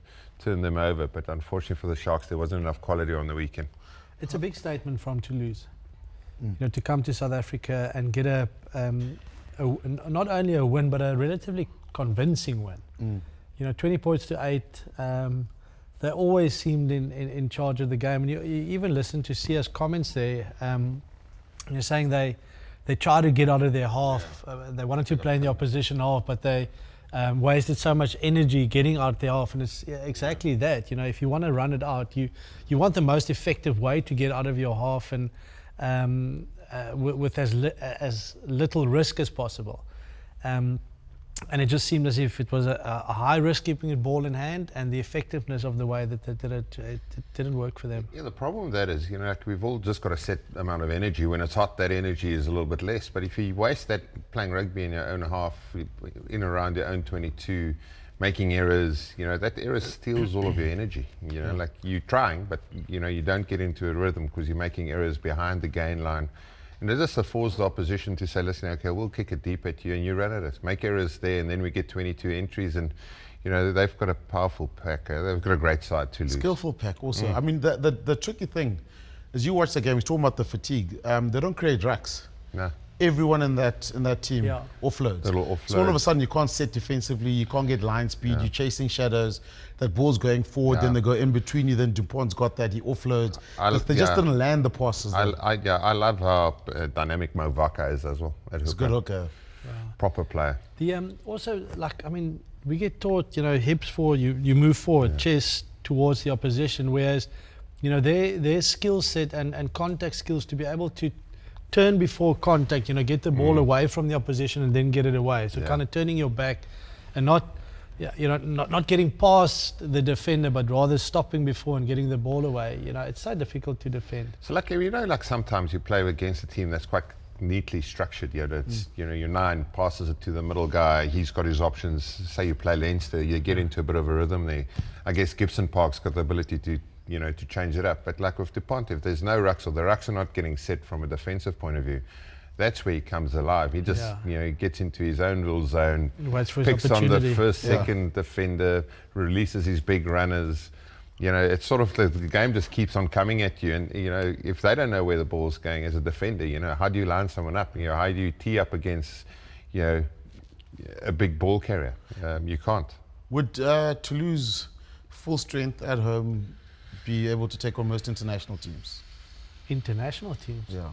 them over, but unfortunately for the Sharks, there wasn't enough quality on the weekend. It's a big statement from Toulouse. to come to South Africa and get not only a win, but a relatively convincing win. 20 points to 8. They always seemed in charge of the game. And you even listen to Sia's comments there. You're saying they tried to get out of their half. They wanted to play in the opposition half, but they wasted so much energy getting out their half. And it's exactly that. If you want to run it out, you want the most effective way to get out of your half and with as little risk as possible. And it just seemed as if it was a high risk keeping the ball in hand, and the effectiveness of the way that they did it didn't work for them. Yeah, the problem with that is, like we've all just got a set amount of energy. When it's hot, that energy is a little bit less. But if you waste that playing rugby in your own half, in around your own 22, making errors, that error steals all of your energy. Like you're trying, but you don't get into a rhythm because you're making errors behind the gain line. And it just affords the opposition to say, listen, okay, we'll kick it deep at you and you run at us. Make errors there, and then we get 22 entries. And, they've got a powerful pack. They've got a great side to lose. Skillful pack also. I mean, the tricky thing, as you watch the game, he's talking about the fatigue. They don't create rucks. No. Everyone in that team offloads. Little offload. So all of a sudden you can't set defensively, you can't get line speed, you're chasing shadows, that ball's going forward, then they go in between you, then Dupont's got that, he offloads. They just didn't land the passes. I love how dynamic Mo Waka is as well. It's a good hooker. Proper player. Also, we get taught, hips forward, you move forward, chest towards the opposition, whereas, their skill set and contact skills to be able to turn before contact, get the ball away from the opposition and then get it away. So kind of turning your back and not getting past the defender, but rather stopping before and getting the ball away. It's so difficult to defend. So sometimes you play against a team that's quite neatly structured. It's, your 9 passes it to the middle guy. He's got his options. Say you play Leinster, you get into a bit of a rhythm there. I guess Gibson Park's got the ability to change it up. But like with Dupont, if there's no rucks or the rucks are not getting set from a defensive point of view, that's where he comes alive. He just, he gets into his own little zone, picks on the first, second defender, releases his big runners. It's sort of the game just keeps on coming at you. And, if they don't know where the ball's going as a defender, how do you line someone up? How do you tee up against, a big ball carrier? You can't. Would Toulouse, full strength at home, be able to take on most international teams? International teams? Yeah.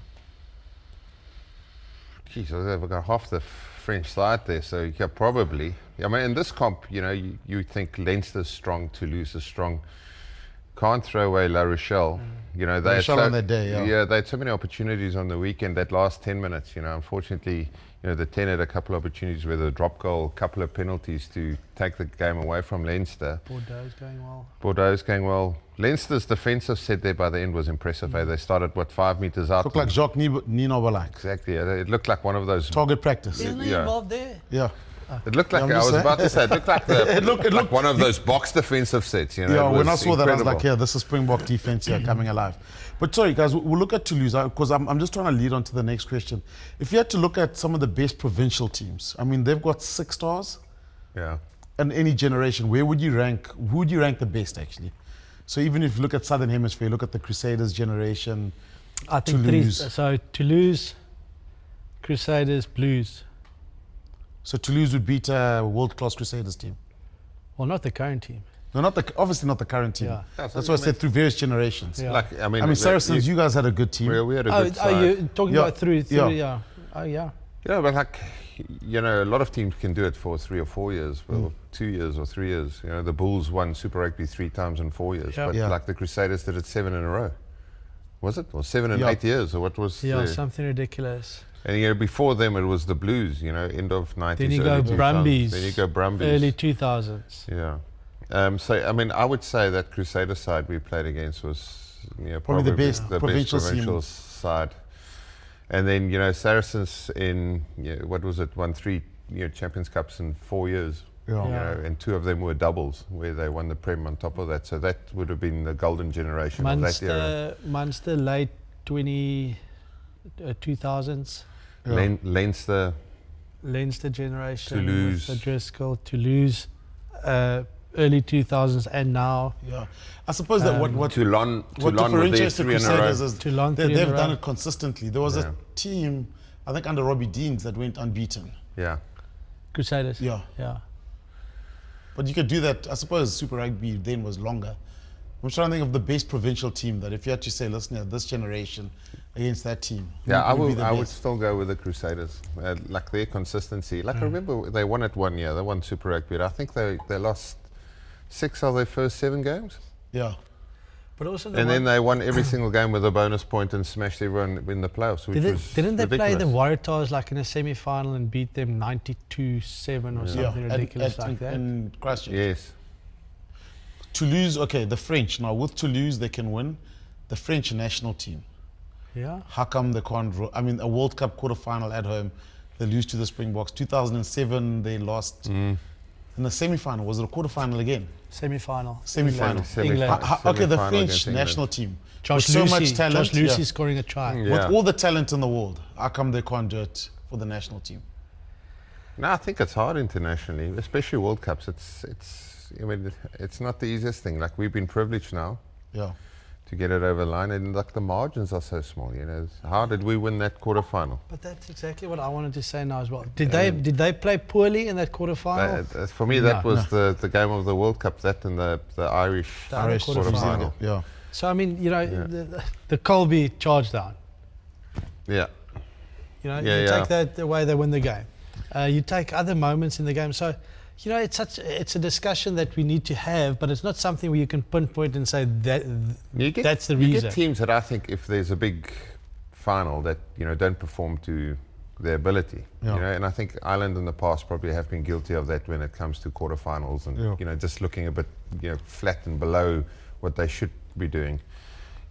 Geez, they've got half the French side there, so yeah, probably. I mean, in this comp, you think Leinster's strong, Toulouse is strong. Can't throw away La Rochelle. La Rochelle on that day, yeah, they had so many opportunities on the weekend. That last 10 minutes, unfortunately, the 10 had a couple of opportunities with a drop goal, a couple of penalties to take the game away from Leinster. Bordeaux's going well. Leinster's defensive set there by the end was impressive. They started, 5 meters out? Looked like Jacques Nino Balak. Exactly. It looked like one of those... Target practice. Isn't he involved there? Yeah. It looked like, I was about to say, it looked like it looked like one of those box defensive sets. Yeah, when I saw that, I was like, yeah, this is Springbok defense here coming alive. But sorry, guys, we'll look at Toulouse, because I'm just trying to lead on to the next question. If you had to look at some of the best provincial teams, I mean, they've got 6 stars. Yeah. And any generation, who would you rank the best, actually? So even if you look at Southern Hemisphere, look at the Crusaders generation, I think Toulouse. Toulouse, Crusaders, Blues. So Toulouse would beat a world-class Crusaders team? Well, not the current team. No, obviously not the current team. Yeah. That's what I said, through various generations. Yeah. I mean Saracens, you guys had a good team. We had a good side. Are you talking about through? Yeah. Oh, yeah. Yeah, but a lot of teams can do it for 3 or 4 years, well, 2 years or 3 years. The Bulls won Super Rugby 3 times in 4 years, but the Crusaders did it 7 in a row. Was it? Or 7 in 8 years, or what was? Yeah, something ridiculous. And before them it was the Blues. End of 90s. Then you go Brumbies. Then you go Brumbies. Early 2000s. Yeah. So I mean, I would say that Crusader side we played against was probably the best provincial side. And then Saracens in what was it? Won 3 Champions Cups in 4 years. Yeah. And 2 of them were doubles where they won the Prem on top of that. So that would have been the golden generation of that era. Munster late 2000s. Yeah. Leinster generation. Toulouse. Driscoll, Toulouse. early 2000s and now. Yeah, I suppose that what Toulon with their differentiates the 3 in a row. Crusaders is Toulon, 3 in a they've row. done it consistently. There was Yeah. a team, I think under Robbie Deans, that went unbeaten. Yeah. Crusaders. Yeah. Yeah. But you could do that. I suppose Super Rugby then was longer. I'm trying to think of the best provincial team that if you had to say, listen, yeah, this generation against that team. Yeah, who would be the I would best? still go with the Crusaders. Like their consistency. Like I remember they won it one year. They won Super Rugby. I think they lost 6 of their first 7 games. Yeah. But also And then they won every single game with a bonus point and smashed everyone in the playoffs, which was didn't they play the ridiculous. Waratahs like in a semi-final and beat them 92-7 or something ridiculous like that? In Christchurch. Yes. Toulouse, okay, the French. Now with Toulouse, they can win. The French national team. Yeah. How come they can't? I mean, a World Cup quarterfinal at home, they lose to the Springboks. 2007, they lost in the semi-final. Was it a quarterfinal again? Semi-final. Semi-final. England. Okay, the Semi-final French against England. national team. Josh with so Lucy, much talent. Josh Lucy yeah. scoring a try. Yeah. With all the talent in the world, how come they can't do it for the national team? No, I think it's hard internationally, especially World Cups. I mean, it's not the easiest thing. Like we've been privileged now Yeah. to get it over the line, and like the margins are so small. You know, how did we win that quarterfinal? But that's exactly what I wanted to say now as well. Did they play poorly in that quarterfinal? For me, that was the game of the World Cup. That and the Irish The Irish quarterfinal. Yeah. So I mean, you know, the Colby charge down. Yeah. You know, Yeah, you yeah. take that away, they win the game. You take other moments in the game. So, you know, it's a discussion that we need to have, but it's not something where you can pinpoint and say that that's the You reason. get teams that I think if there's a big final that don't perform to their ability, Yeah. and I think Ireland in the past probably have been guilty of that when it comes to quarterfinals and Yeah. just looking a bit flat and below what they should be doing.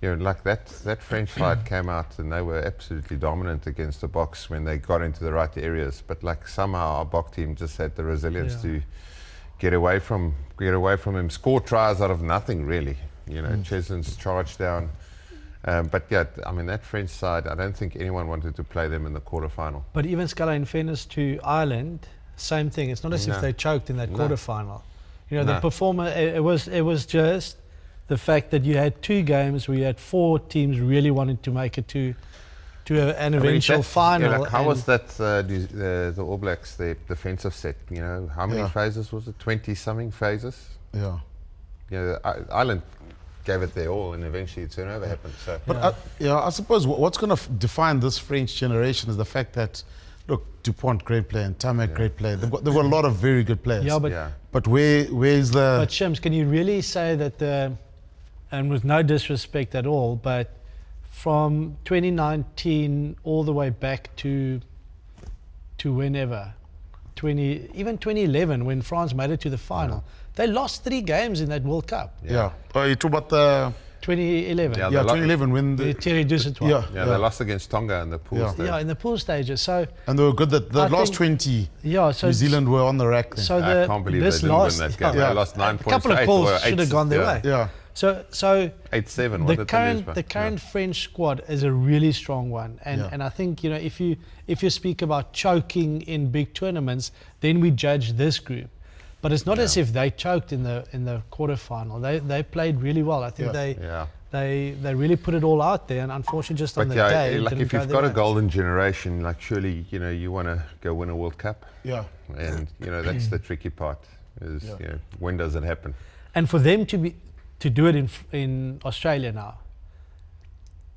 Like that French side came out and they were absolutely dominant against the Boks when they got into the right areas. But like somehow our Boks team just had the resilience to get away from him, score tries out of nothing really. Cheslin's charge down. But yeah, I mean that French side, I don't think anyone wanted to play them in the quarterfinal. But even Schalk, in fairness to Ireland, same thing. It's not as if No. they choked in that No. quarterfinal. The No. performer. It was just the fact that you had 2 games where you had 4 teams really wanting to make it to an eventual final. How and was that the All Blacks, their defensive set? How many Yeah. phases was it? 20-something phases. Yeah. Ireland gave it their all, and eventually turnover happened. So, But I suppose what's going to define this French generation is the fact that, look, Dupont, great player, and Tamak, great player. They've got a lot of very good players. Yeah, but yeah. But where's the? But Shims, can you really say that and with no disrespect at all, but from 2019 all the way back to whenever, even 2011 when France made it to the final, they lost 3 games in that World Cup. yeah. Oh, you talk about the 2011. Yeah, yeah they lo- 2011 when The Thierry Dusetois. yeah they lost against Tonga in the pool Yeah. stage. Yeah, in the pool stages. So and they were good. That the I last think- 20 yeah, so New Zealand were on the rack then. So I can't believe they this didn't last, win that game. Yeah. They lost 9 a points. couple of to 8 pulls or should 8, have gone their yeah. way. yeah. So 8-7. the current French squad is a really strong one, and I think if you speak about choking in big tournaments, then we judge this group, but it's not as if they choked in the quarterfinal. They played really well. I think Yeah. they really put it all out there, and unfortunately just on But the yeah, day, like didn't if go you've their got a way. golden generation, like surely you want to go win a World Cup, Yeah. and that's the tricky part. Is when does it happen? And for them to do it in Australia now,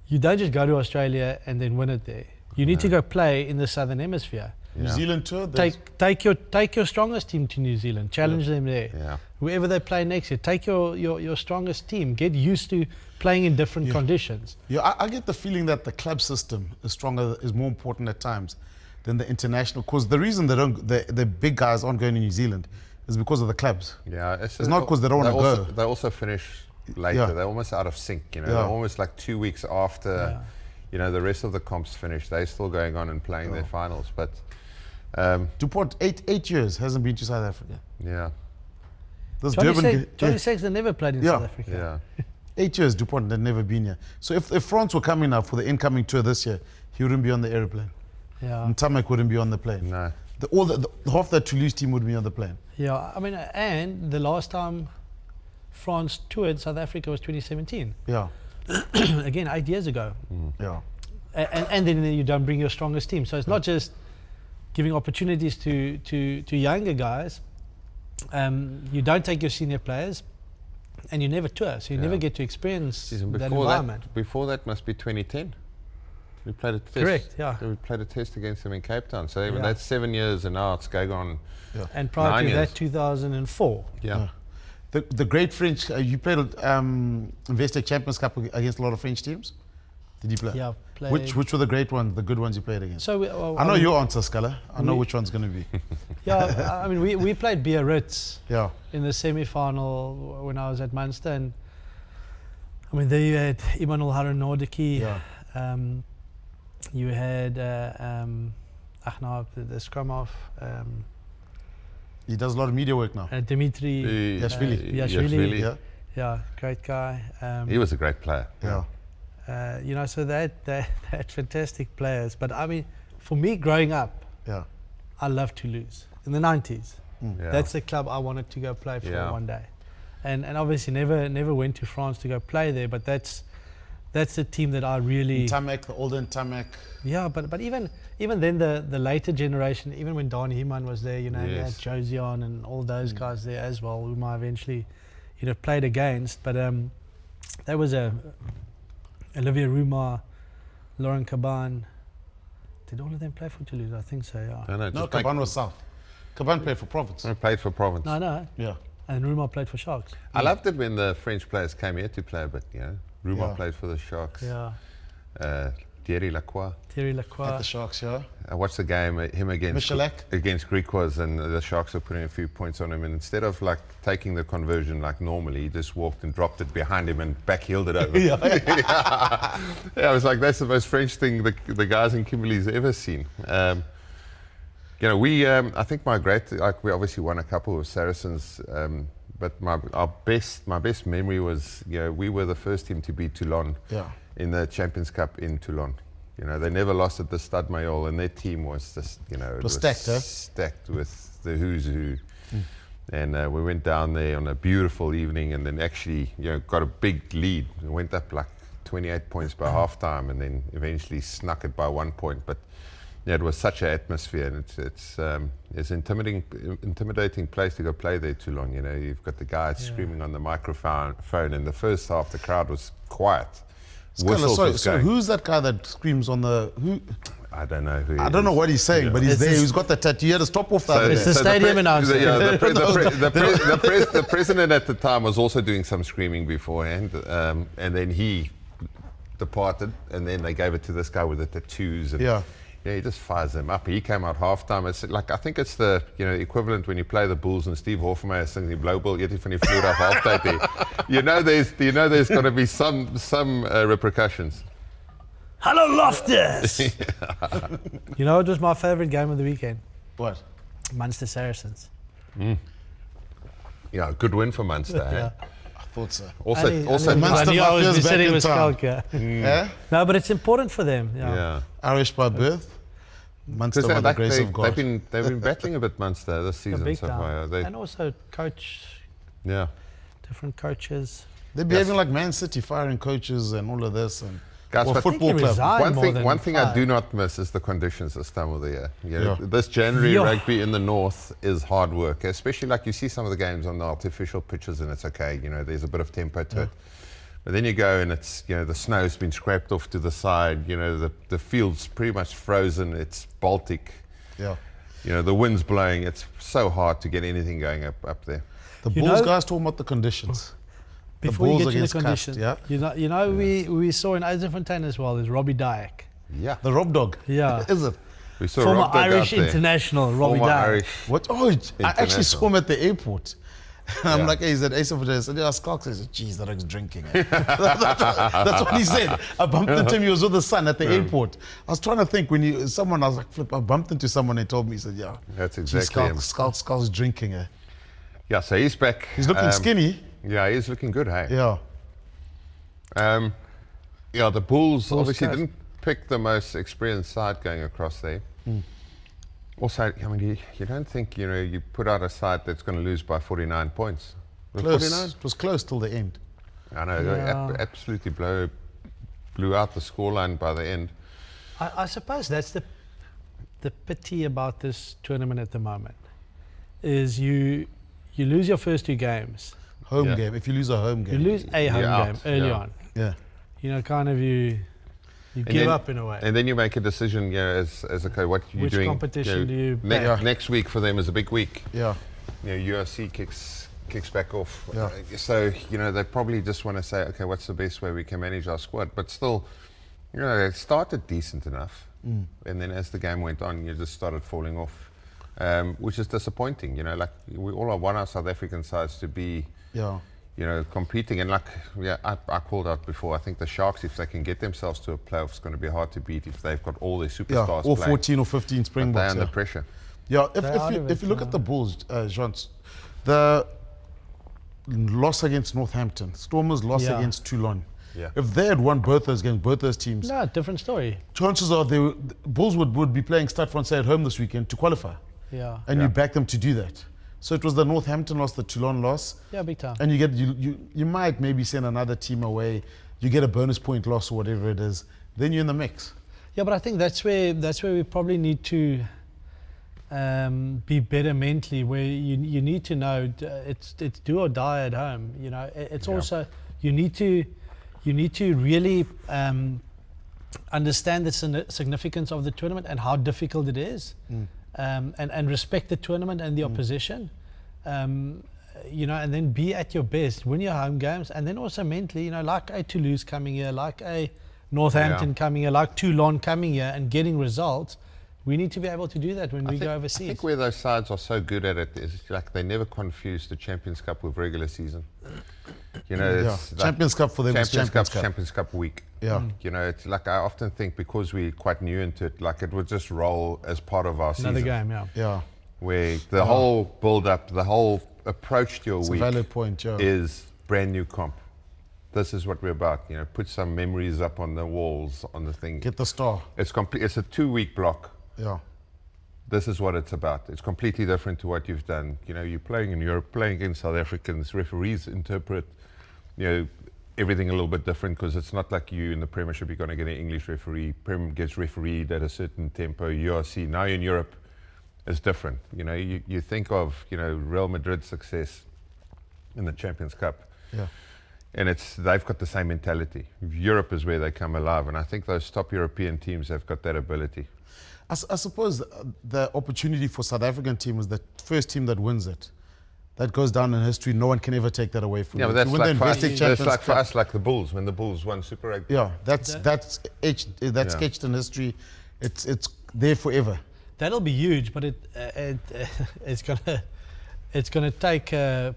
you don't just go to Australia and then win it there. You need to go play in the Southern Hemisphere. New Zealand tour. Take your strongest team to New Zealand. Challenge them there. Yeah. Whoever they play next year, take your strongest team. Get used to playing in different conditions. Yeah, I get the feeling that the club system is more important at times than the international. Because the reason the big guys aren't going to New Zealand is because of the clubs. Yeah, It's not because they don't want to go. They also finish later. Yeah. They're almost out of sync. Yeah. They're almost like 2 weeks after. The rest of the comps finish. They're still going on and playing their finals. But Dupont, 8 years hasn't been to South Africa. yeah, This Johnny Sexton never played in Yeah. South Africa. yeah. 8 years Dupont had never been here. So if France were coming up for the incoming tour this year, he wouldn't be on the airplane. Yeah. And Tamak wouldn't be on the plane. No. Half the Toulouse team would be on the plane. Yeah, I mean, and the last time France toured South Africa was 2017. Yeah, Again, 8 years ago. yeah. And then you don't bring your strongest team. So it's not just giving opportunities to younger guys. You don't take your senior players, and you never tour, so you never get to experience Season that before environment. before that must be 2010. We played a test. Correct, yeah. We played a test against them in Cape Town. So Yeah. that's 7 years, and now it's going on. And prior 9 to years. that, 2004. Yeah. The great French. You played Investec Champions Cup against a lot of French teams. Did you play? Yeah, Which were the great ones, the good ones you played against? So I know your answer, Scala. I know which one's going to be. Yeah, I mean, we played Biarritz Yeah. in the semi-final when I was at Munster, and I mean, there you had Emmanuel Haranordiki. Yeah. You had the scrum off. He does a lot of media work now. Dimitri Yashvili. Yashvili. Yeah. Yeah, great guy. He was a great player. Yeah. You know, so that fantastic players. But I mean, for me growing up, Yeah. I loved Toulouse in the 90s. Yeah. That's the club I wanted to go play for Yeah. one day. And obviously never went to France to go play there, but that's the team that I really... Tamak, the olden Tamak. Yeah, but even then the later generation, even when Don Heeman was there, you know, you had Yes. Josian and all those guys there as well, whom I eventually, you know, played against. But that was Olivier Rouma, Laurent Caban. Did all of them play for Toulouse? I think so, yeah. No, Caban was South. Caban played for Province. I played for Province. No. Yeah. And Rouma played for Sharks. I loved it when the French players came here to play a bit, you know. Rouma Yeah. played for the Sharks. Yeah. Thierry Lacroix. Thierry At Lacroix. the Sharks, yeah. I watched the game, him against Michalak? Griquois, and the Sharks were putting a few points on him. And instead of like taking the conversion like normally, he just walked and dropped it behind him and back-heeled it over. Yeah, I was like, that's the most French thing the guys in Kimberley's ever seen. You know, I think we obviously won a couple of Saracens, but my best memory was, you know, we were the first team to beat Toulon Yeah. in the Champions Cup in Toulon. You know, they never lost at the Stade Mayol, and their team was just, you know, it was stacked, eh? stacked with the who's who. And we went down there on a beautiful evening, and then actually, you know, got a big lead. We went up like 28 points by halftime, and then eventually snuck it by 1 point. But yeah, it was such an atmosphere, and it's an intimidating place to go play there too long. You know, you've got the guys screaming on the microphone. In the first half, the crowd was quiet. Whistles was So going. who's that guy that screams on the... Who? I don't know who. he I don't know is. what he's saying, but he's It's there. this- He's got the tattoo. He had to stop off that. It's the stadium announcer. The president at the time was also doing some screaming beforehand, and then he departed, and then they gave it to this guy with the tattoos. And Yeah. he just fires them up. He came out halftime. It's like, I think it's the, you know, equivalent when you play the Bulls and Steve Hofmeyer sings the blow ball, van die vloer af halftyd there. You know there's going to be some repercussions. Hello, Loftus! You know, it was my favourite game of the weekend. What? Munster Saracens. Yeah, good win for Munster. Yeah. I thought so. Also, I Munster knew I was Mafia is back sitting in with town. Schalk, yeah. Yeah? No, but it's important for them. yeah. Irish by birth. Munster Because by the grace of God. they've been battling a bit Munster this Yeah, season big so time. far. They, And also yeah. different coaches. They're behaving like Man City, firing coaches and all of this. And Guys, well, but- football I think he club. resigned. One thing I five. do not miss is the conditions this time of the year. You know, Yeah. This January Yeah. rugby in the north is hard work, especially like you see some of the games on the artificial pitches, and it's okay. You know, there's a bit of tempo to it. But then you go and it's, you know, the snow's been scraped off to the side. You know, the field's pretty much frozen. It's Baltic. Yeah. You know, the wind's blowing. It's so hard to get anything going up there. The You Bulls know- guys talking about the conditions. Before you Bulls get to the against conditions, Castres, you know, we saw in Eisenfontein as well is Robbie Dyack. Yeah. The Rob Dog. Yeah. Is it? We saw Former Rob Dog Irish out there. international, Robbie Former Dyack. Irish. What? Oh, I actually saw him at the airport. I'm Yeah. like, hey, he's at Ace of the I said, yeah, Schalk says, geez, that guy's drinking. Eh? That's what he said. I bumped into him, he was with the son at the airport. I was trying to think when I was like, flip, I bumped into someone and told me, he said, yeah. That's geez, exactly him. Schalk's drinking. Eh? Yeah, so he's back. He's looking skinny. Yeah, he's looking good, hey? Yeah. Yeah, the Bulls obviously Coast. didn't pick the most experienced side going across there. Also, I mean, you don't think, you put out a side that's going to lose by 49 points. Was it Close. 49? It was close till the end. I know, they absolutely blew out the scoreline by the end. I suppose that's the pity about this tournament at the moment, is you lose your first 2 games. Home game. If you lose a home game. You lose a home out. game early Yeah. on. Yeah. Kind of you give up in a way. And then you make a decision, as a coach, what you're Which doing. competition do you back? Next week for them is a big week. Yeah. UFC kicks back off. Yeah. So, they probably just want to say, okay, what's the best way we can manage our squad? But still, it started decent enough. And then as the game went on, you just started falling off, which is disappointing. We all want our South African sides to be, competing. And I called out before, I think the Sharks, if they can get themselves to a playoff, it's going to be hard to beat if they've got all their superstars or playing. 14 or 15 But Springboks. they're under pressure. Yeah, They're out of if you it, look at the Bulls, Jean, the loss against Northampton, Stormers loss Yeah. against Toulon. Yeah. If they had won both those games, both those teams, No, different story. chances are the Bulls would be playing Stade Francais at home this weekend to qualify. Yeah. And you back them to do that. So it was the Northampton loss, the Toulon loss, Yeah, big time. and you might maybe send another team away, you get a bonus point loss or whatever it is, then you're in the mix. Yeah, but I think that's where we probably need to be better mentally, where you need to know it's do or die at home. It's also you need to really understand the significance of the tournament and how difficult it is, and respect the tournament and the opposition. And then be at your best, win your home games, and then also mentally, like a Toulouse coming here, like a Northampton coming here, like Toulon coming here and getting results. We need to be able to do that when we go overseas. I think where those sides are so good at it is they never confuse the Champions Cup with regular season. It's like Champions Cup for them is Champions Cup. Champions Cup week. Yeah. It's like I often think because we're quite new into it, like it would just roll as part of our Another season. game, yeah. Yeah. Where the whole build-up, the whole approach to your It's week a valid point, yeah. is brand new comp. This is what we're about. Put some memories up on the walls, on the thing. Get the star. It's complete. It's a 2-week block. Yeah. This is what it's about. It's completely different to what you've done. You're playing in Europe, playing against South Africans. Referees interpret, everything a little bit different because it's not like you in the Premiership. You're going to get an English referee. Prem gets refereed at a certain tempo. URC now in Europe is different. You think of Real Madrid's success in the Champions Cup. Yeah. And they've got the same mentality. Europe is where they come alive, and I think those top European teams have got that ability. I suppose the opportunity for South African team is the first team that wins it. That goes down in history. No one can ever take that away from you. Yeah, but If you win the Investec Champions that's like for Cup, us, like the Bulls, when the Bulls won Super Rugby. Yeah, that's sketched in history. It's there forever. That'll be huge, but it's gonna take An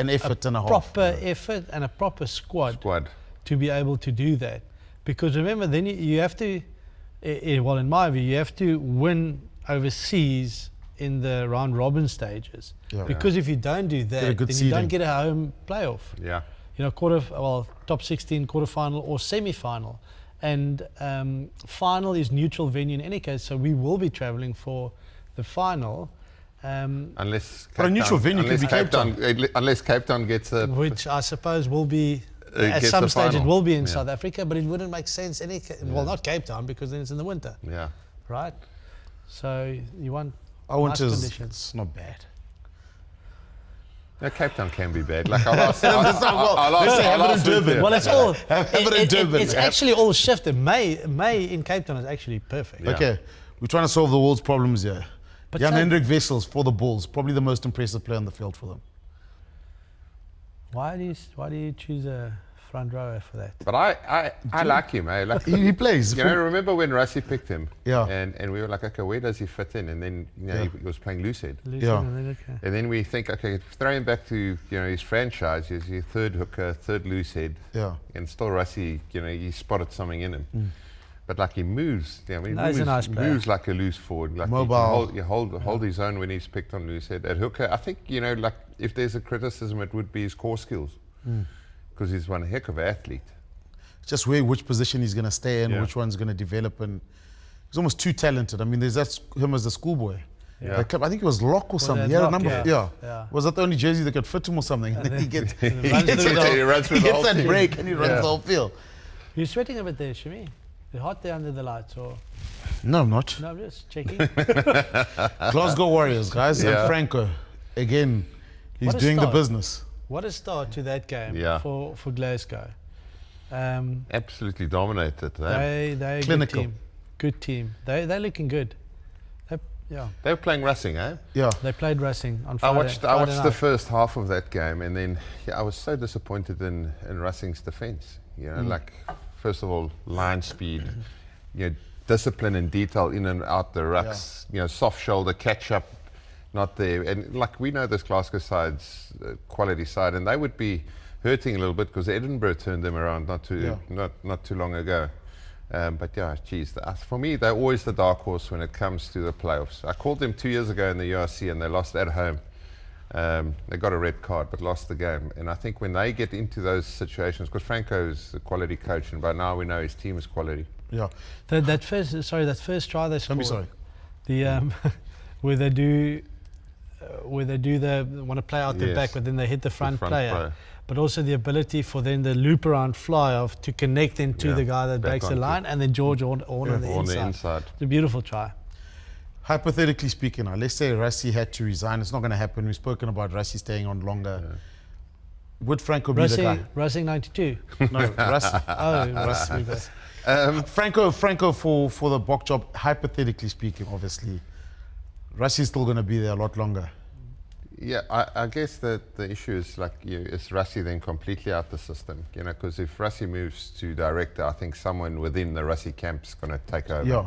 effort and a half. proper effort and a proper squad to be able to do that. Because remember, then you have to, well, in my view, you have to win overseas in the round robin stages. Yeah. Because if you don't do that, then you don't get a home playoff. Yeah. Top 16, quarterfinal or semi-final. And final is neutral venue in any case, so we will be travelling for the final. Unless But a neutral venue could be Cape Town. Unless Cape Town gets a... Which I suppose will be, at gets some the stage it final. will be in Yeah. South Africa, but it wouldn't make sense well, not Cape Town, because then it's in the winter, Yeah. right? So you want Our winter nice is conditions. it's not bad. No, Cape Town can be bad. Like I'll ask Durban. Well, it's all, Have it in Durban. it's actually all shifted. May in Cape Town is actually perfect. Yeah. Okay, we're trying to solve the world's problems here. But Jan so- Hendrik Wessels for the Bulls, probably the most impressive player on the field for them. Why do you choose a front rower for that? But I like him. Like, He plays. remember when Rassie picked him? Yeah. And we were like, okay, where does he fit in? And then he was playing loosehead. Yeah. And then, okay. And then we think, okay, throw him back to his franchise. He's your third hooker, third loosehead. Yeah. And still Rassie, he spotted something in him. But like he moves, he he's a nice player. moves like a loose forward. Like Mobile. He can hold his own when he's picked on loosehead. At hooker, I think like if there's a criticism, it would be his core skills, because he's one heck of an athlete. Just which position he's going to stay in, Yeah. which one's going to develop, and he's almost too talented. I mean, there's him as a schoolboy. Yeah. The club, I think it was Lock or something. He that had a Lock, number. yeah. Was that the only jersey that could fit him or something? And then he gets, He runs through the He runs through he the gets whole that team. break and he runs the whole field. You're sweating a bit there, Shimmie. It's hot there under the lights, or No, I'm not. no? I'm just checking. Glasgow Warriors, guys, Yeah. and Franco. Again, he's What a doing the start. business. What a start to that game Yeah. for Glasgow. Absolutely dominated. They They're a Clinical. good team. They're looking good. Yeah, were playing Racing, eh? Yeah. they played Racing on I Friday. watched Friday the night. first half of that game, and then I was so disappointed in Racing's defence. You know, like first of all, line speed, discipline and detail in and out the rucks. Soft shoulder, catch up, not there. And like we know this Glasgow side's quality side, and they would be hurting a little bit because Edinburgh turned them around not too long ago. But yeah, geez, for me, they're always the dark horse when it comes to the playoffs. I called them 2 years ago in the URC and they lost at home. They got a red card but lost the game. And I think when they get into those situations, because Franco's a quality coach and by now we know his team is quality. Yeah. That first try they Don't scored. be sorry. The where they do the want to play out the Yes. back, but then they hit the front player. player. But also the ability for then the loop around fly off to connect then to Yeah, the guy that back breaks the onto- line, and then George on the On the inside. inside. It's a beautiful try. Hypothetically speaking, now, let's say Rassi had to resign. It's not going to happen. We've spoken about Rassi staying on longer. Would Franco be the guy? Racing 92. No, Rassi. Oh, Franco for the Boks job, hypothetically speaking, obviously, Rassi's still going to be there a lot longer. Yeah, I guess that the issue is is Rassi then completely out the system? Because if Rassi moves to director, I think someone within the Rassi camp's going to take over. Yeah.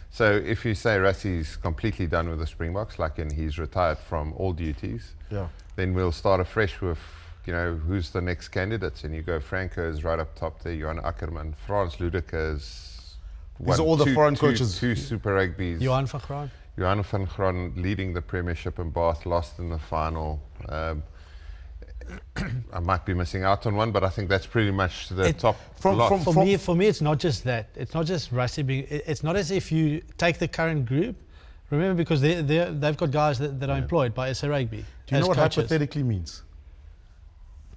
So if you say Rassi's completely done with the Springboks, and he's retired from all duties, Yeah. then we'll start afresh with, who's the next candidates, and you go Franco's right up top there, Johan Ackerman, Frans Ludeker's. These are all the foreign coaches. Two Super Rugby's. Johan van Graan. Johan van Graan leading the Premiership in Bath, lost in the final. I might be missing out on one, but I think that's pretty much the top lot. For me, it's not just that. It's not just Rassi being. It's not as if you take the current group. Remember, because they've got guys that are employed by SA Rugby. Do you know what coaches. hypothetically means?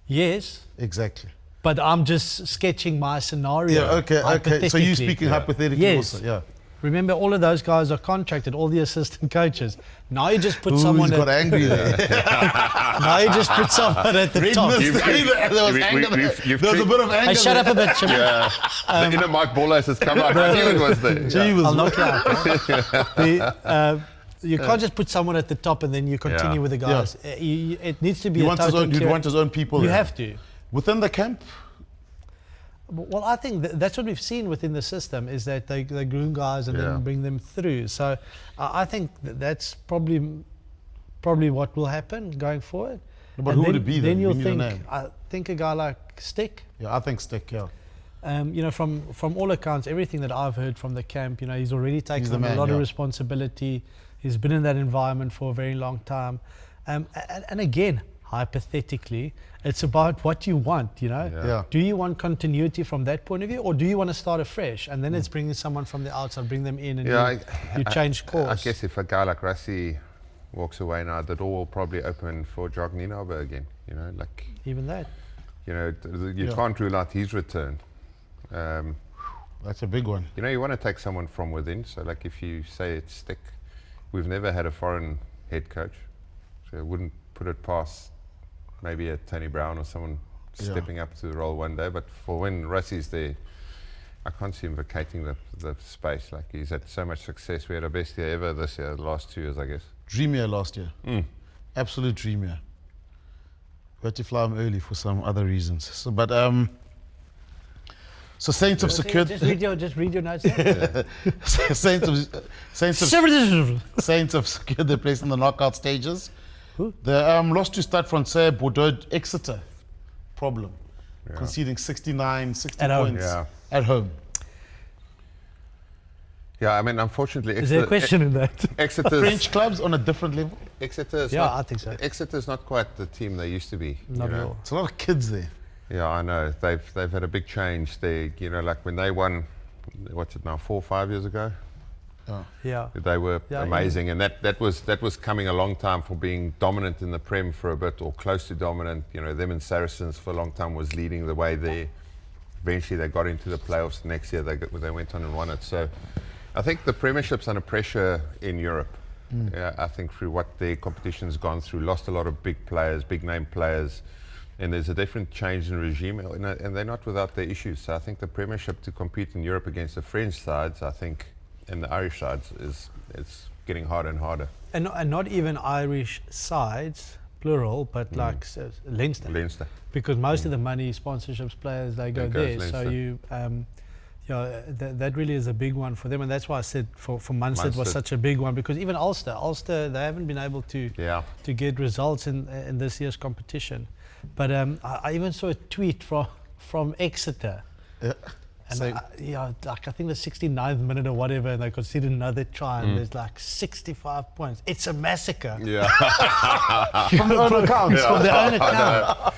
Yes, Exactly. but I'm just sketching my scenario. Yeah, okay. So you're hypothetically. speaking hypothetically Yes. also, yeah. Remember, all of those guys are contracted, all the assistant coaches. Now you just put Who's someone got at, angry there? now you just put someone at the top. There was anger there. There was a bit of anger Hey, shut up a bit, Shimmie. Yeah, the inner Mike Borlas has come out. I knew it was there. Gee, was I'll knock you out. You can't just put someone at the top and then you continue Yeah. with the guys. It needs to be He a wants his total own. You'd clear- want his own people. You there. have to. Within the camp. Well, I think that's what we've seen within the system is that they groom guys and Yeah. then bring them through. So I think that's probably what will happen going forward. No, but And who would it be then? Then We you'll need a think. name. I think a guy like Stick. Yeah, I think Stick. Yeah. From all accounts, everything that I've heard from the camp, he's already taken the on man, a lot yeah. of responsibility. He's been in that environment for a very long time. And again, hypothetically, it's about what you want, Yeah. Do you want continuity from that point of view, or do you want to start afresh? And then Mm. it's bringing someone from the outside, bring them in, and Yeah, you change course. I guess if a guy like Rassi walks away now, the door will probably open for Jog Nienaber again. Even that. You Yeah. can't rule out his return. That's a big one. You want to take someone from within. So, if you say it's Stick, we've never had a foreign head coach, so I wouldn't put it past maybe a Tony Brown or someone Yeah. stepping up to the role one day. But for when Rassi's there, I can't see him vacating the space. He's had so much success. We had our best year ever this year, the last 2 years, I guess. Dream year last year. Absolute dream year. We had to fly him early for some other reasons. So, but so Saints have secured. Just read your notes. There. Saints have secured their place in the knockout stages. Who? They lost to Stade Francais, Bordeaux, Exeter. Problem. Conceding 60 At home. points Yeah. at home. Yeah, I mean, unfortunately, Is there a question in that? Exeter's, French clubs on a different level. Exeter's Yeah, not, I think so. Exeter's not quite the team they used to be. Not at all. It's a lot of kids there. Yeah, I know. They've had a big change. They, when they won, what's it now, 4 or 5 years ago? Yeah. They were Yeah, amazing, and that was coming a long time for being dominant in the Prem for a bit, or close to dominant. You know, them and Saracens for a long time was leading the way there. Eventually, they got into the playoffs. Next year, they went on and won it. So, I think the Premiership's under pressure in Europe. Yeah, I think through what their competition's gone through, lost a lot of big players, big name players, and there's a different change in regime, and they're not without their issues. So, I think the Premiership to compete in Europe against the French sides, I think, and the Irish sides it's getting harder and harder. And not even Irish sides, plural, but like Leinster. Leinster. Because most of the money, sponsorships, players, they go there. goes So Leinster. you, that really is a big one for them, and that's why I said for Munster it was Munster. such a big one, because even Ulster, they haven't been able to get results in this year's competition. But I even saw a tweet from Exeter. Yeah. And Same. like I think the 69th minute or whatever, and they conceded another try, and there's like 65 points. It's a massacre. Yeah. From their own accounts. From their own account.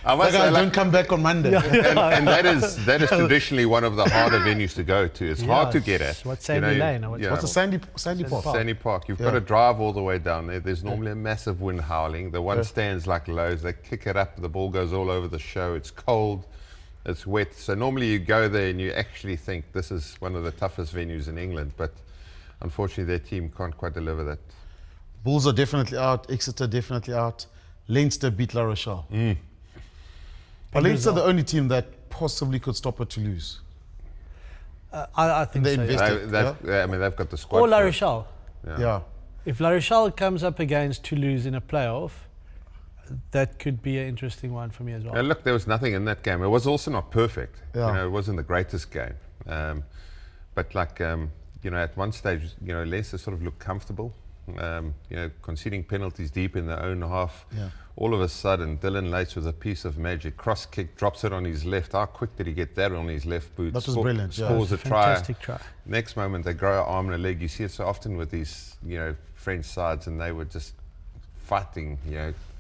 I must Like, say, don't come back on Monday. and that is traditionally one of the harder venues to go to. It's hard to get at. What's Sandy Lane? Or What's the Sandy Park? Sandy Park. You've got to drive all the way down there. There's normally a massive wind howling. The one stands like loads. They kick it up. The ball goes all over the show. It's cold. It's wet. So normally you go there and you actually think this is one of the toughest venues in England. But unfortunately their team can't quite deliver that. Bulls are definitely out. Exeter definitely out. Leinster beat La Rochelle. Are Leinster the only team that possibly could stop a Toulouse? I think They so. invested. I mean, they've got the squad. Or La for it. Rochelle. Yeah. If La Rochelle comes up against Toulouse in a playoff, that could be an interesting one for me as well. And look, there was nothing in that game. It was also not perfect. Yeah. You know, it wasn't the greatest game. But like, at one stage, Leicester sort of looked comfortable. Conceding penalties deep in their own half. Yeah. All of a sudden, Dylan Lates with a piece of magic, cross kick, drops it on his left. How quick did he get that on his left boot? That was brilliant, yeah. Scores a Fantastic try. Next moment, they grow an arm and a leg. You see it so often with these, French sides, and they were just fighting,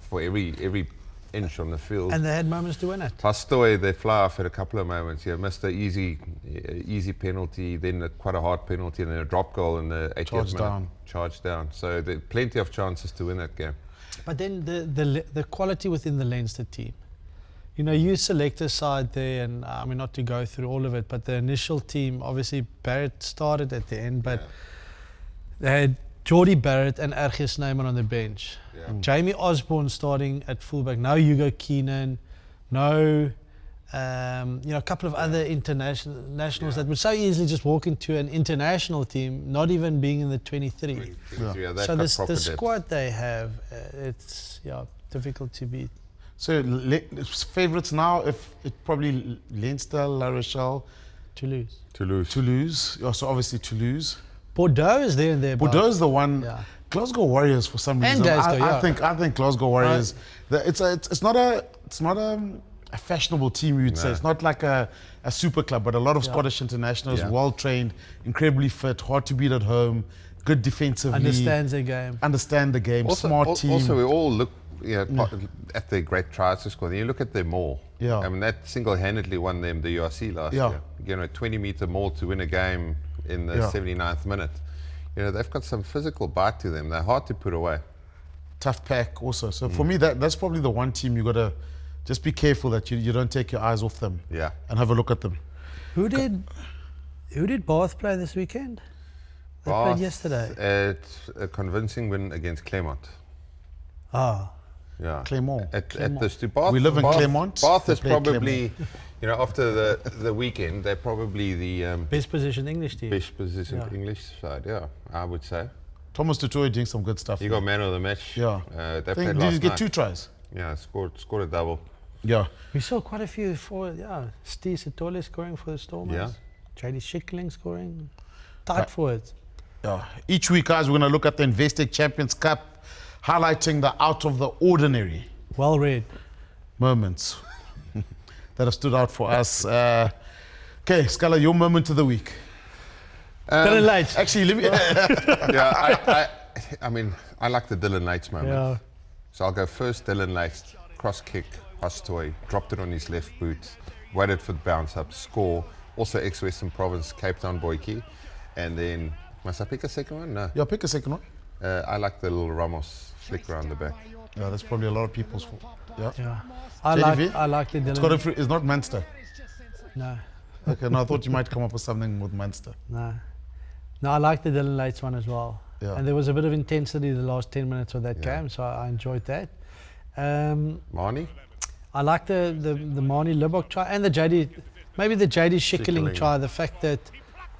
for every inch on the field. And they had moments to win it. Pastoy, they fly off at a couple of moments. Missed an easy penalty, then quite a hard penalty, and then a drop goal in the 80th minute. Charged down. So there plenty of chances to win that game. But then the quality within the Leinster team. You select a side there, and I mean, not to go through all of it, but the initial team, obviously Barrett started at the end, but they had Geordie Barrett and R.G. Snyman on the bench. Yeah. Jamie Osborne starting at fullback. No Hugo Keenan. No, a couple of other nationals that would so easily just walk into an international team, not even being in the 23. So the squad they have, it's difficult to beat. So favourites now, if it probably Leinster, La Rochelle, Toulouse. So obviously Toulouse. Bordeaux is there and there. Bordeaux is the one. Yeah. Glasgow Warriors for some reason. And I think Glasgow Warriors. It's not a fashionable team, you'd say. It's not like a super club, but a lot of Scottish internationals, well trained, incredibly fit, hard to beat at home, good defensively. Understand the game. Also, smart team. Also, we all look at their great tries to score. Then you look at their maul. Yeah. I mean, that single-handedly won them the URC last year. 20-meter maul to win a game in the 79th minute. They've got some physical bite to them. They're hard to put away. Tough pack also. So for me, that's probably the one team you got to just be careful that you don't take your eyes off them. Yeah. And have a look at them. Who did Bath play this weekend? They played yesterday. It's a convincing win against Claremont. Yeah. Claremont. At the Bath. We live in Claremont. Bath is probably, after the weekend, they're probably the best positioned English team. Best positioned English side, I would say. Thomas Tutoy doing some good stuff. He got man of the match. Yeah. They played last did he get night. 2 tries? Yeah, scored a double. Yeah. We saw quite a few Steve Sitole scoring for the Stormers. Yeah. JD Schickling scoring. Tight forwards. Yeah. Each week, guys, we're going to look at the Investec Champions Cup, highlighting the out of the ordinary. Well read. Moments that have stood out for us. Okay, Scala, your moment of the week. Dylan Lates. Actually, let me... I mean, I like the Dylan Lates moment. Yeah. So I'll go first, Dylan Lates, cross kick, Pastoy, dropped it on his left boot, waited for the bounce up, score. Also ex-Western Province, Cape Town Boykie. And then Must I pick a second one? No. Yeah, pick a second one. I like the little Ramos flick around the back. Yeah, that's probably a lot of people's fault. Yeah. Yeah. JDV? I like the It's got Dylan. it's not Munster. No, Okay, no, I thought you might come up with something with Munster. no. No, I like the Dylan Lates one as well. Yeah. And there was a bit of intensity the last 10 minutes of that Yeah. game, so I enjoyed that. Marnie? I like the Marnie Libbok try and the JD, maybe the JD Schickeling Schickeling. try, the fact that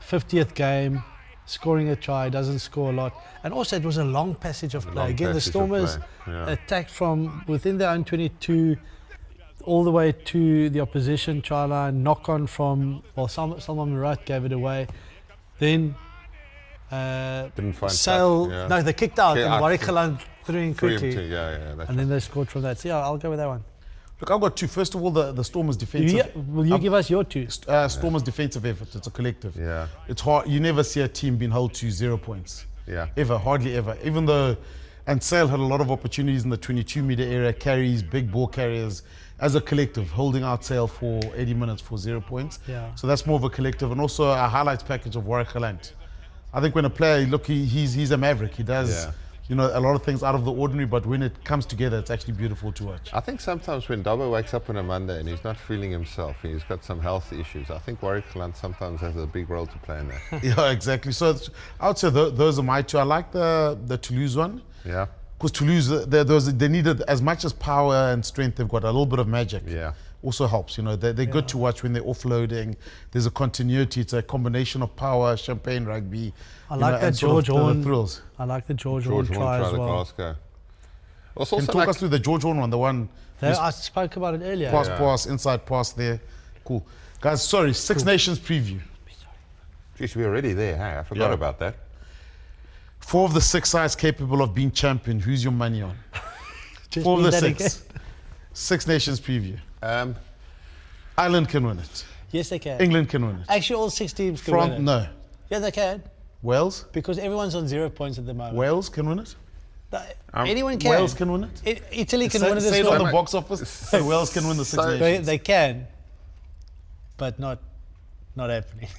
50th game, scoring a try, doesn't score a lot. And also it was a long passage of play. Long Again, the passage of Stormers play, yeah. attacked from within their own 22 all the way to the opposition try line, knock on from, well, Salman Murat gave it away. Then Didn't find Sale, touch, yeah. no, they kicked out Okay, and out. Warwick Galan threw in Three quickly. empty, yeah, that's And then they scored from that. So yeah, I'll go with that one. Look, I've got two. First of all, the Stormers defensive. Will you give us your two? Stormers defensive effort. It's a collective. Yeah. It's hard. You never see a team being held to 0 points. Yeah. Ever, hardly ever. Even though, and Sale had a lot of opportunities in the 22-meter area, carries, big ball carriers, as a collective, holding out Sale for 80 minutes for 0 points. Yeah. So that's more of a collective, and also a highlights package of Warwick Galan. I think when a player, look, he's a maverick. He does, Yeah. you know, a lot of things out of the ordinary, but when it comes together, it's actually beautiful to watch. I think sometimes when Dobbo wakes up on a Monday and he's not feeling himself, he's got some health issues, I think Warwick Galan sometimes has a big role to play in that. Yeah, exactly. So I would say those are my two. I like the Toulouse one. Yeah. Because Toulouse, they needed as much as power and strength. They've got a little bit of magic. Yeah. Also helps. You know, they're good to watch when they're offloading. There's a continuity. It's a combination of power, champagne rugby. I like that and sort George of the Horn. thrills. I like the George Horn George try won't as try the well. Glasgow. Also, Can you talk like, us through the George Horn one, the one I spoke about it earlier. pass, inside pass there. Cool. Guys, sorry, Six Nations preview. geez, we're already there, hey? I forgot Yeah. about that. 4 of the 6 sides capable of being champion. Who's your money on? Just 4 of read the that 6. again. Six Nations preview. Um, Ireland can win it. Yes, they can. England can win it. Actually, all 6 teams can win France, it. no. Yeah, they can. Wales? Because everyone's on 0 points at the moment. Wales can win it. Anyone can. Wales can win it. Italy can Say, win it say as it on well. the box office. Say Wales can win the Six So- Nations. They can, but not happening.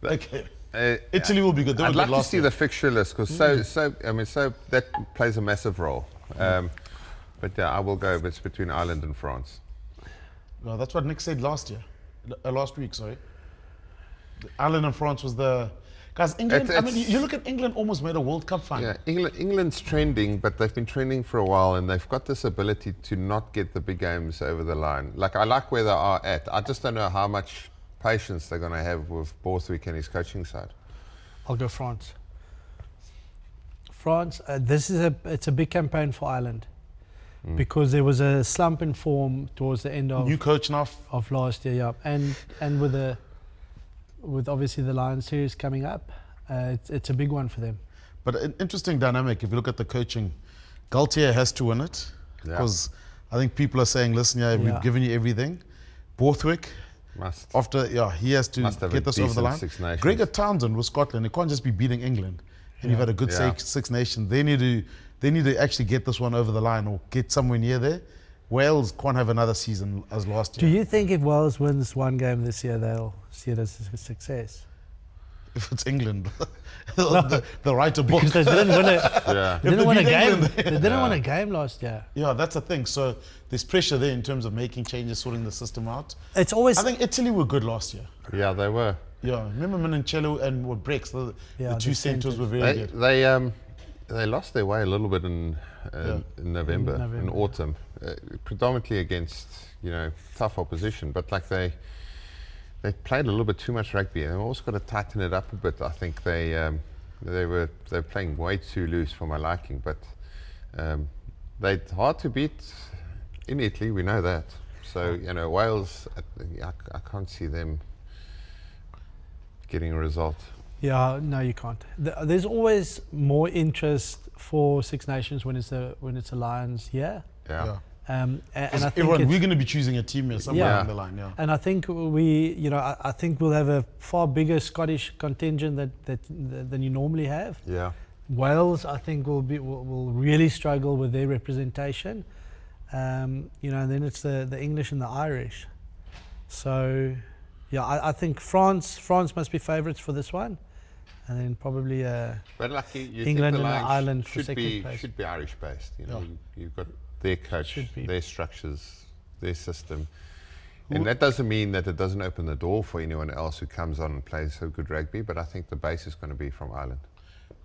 Okay. Italy will be good. They were I'd good like to last see year. the fixture list because so that plays a massive role. But yeah, I will go. It's between Ireland and France. No, that's what Nick said last year. Last week, sorry. Ireland and France was the... Guys, England, I mean, you look at England almost made a World Cup final. Yeah, England's trending, but they've been trending for a while, and they've got this ability to not get the big games over the line. Like, I like where they are at. I just don't know how much patience they're going to have with Borthwick and his coaching side. I'll go France. France. It's a big campaign for Ireland because there was a slump in form towards the end of New coach now. of last year, yeah, and with obviously the Lions series coming up, it's a big one for them. But an interesting dynamic, if you look at the coaching, Galtier has to win it Yeah. because I think people are saying, listen, yeah, we've Yeah. given you everything. Borthwick, Must. he has to Must have get a this over the decent line. Six Nations. Gregor Townsend with Scotland, it can't just be beating England. And you've had a good Yeah. Six Nations. They need to actually get this one over the line or get somewhere near there. Wales can't have another season as last Do year. you think if Wales wins one game this year, they'll see it as a success? If it's England, they'll write a book. Because they didn't win it. Yeah. They didn't win a beat game. England. They didn't win a game last year. Yeah, that's the thing. So there's pressure there in terms of making changes, sorting the system out. It's always I think Italy were good last year. Yeah, they were. Yeah, remember Minincello and what Brex, the two the centres were very good. They lost their way a little bit in November, in autumn, predominantly against tough opposition. But like they played a little bit too much rugby, and they've also got to tighten it up a bit. I think they're playing way too loose for my liking. But they're hard to beat in Italy. We know that. So Wales, I can't see them getting a result. Yeah, no, you can't. There's always more interest for Six Nations when it's a Lions year. Yeah. And I think Everyone, it's- we're going to be choosing a team here somewhere Yeah. along the line. Yeah. And I think I think we'll have a far bigger Scottish contingent than you normally have. Yeah. Wales, I think, will really struggle with their representation. And then it's the English and the Irish. So, yeah, I think France must be favourites for this one. and then probably But like you England think the and Lions Ireland for should second be place. should be Irish based. You know, you've got their coach, Should be. their structures, their system, and that doesn't mean that it doesn't open the door for anyone else who comes on and plays so good rugby. But I think the base is going to be from Ireland.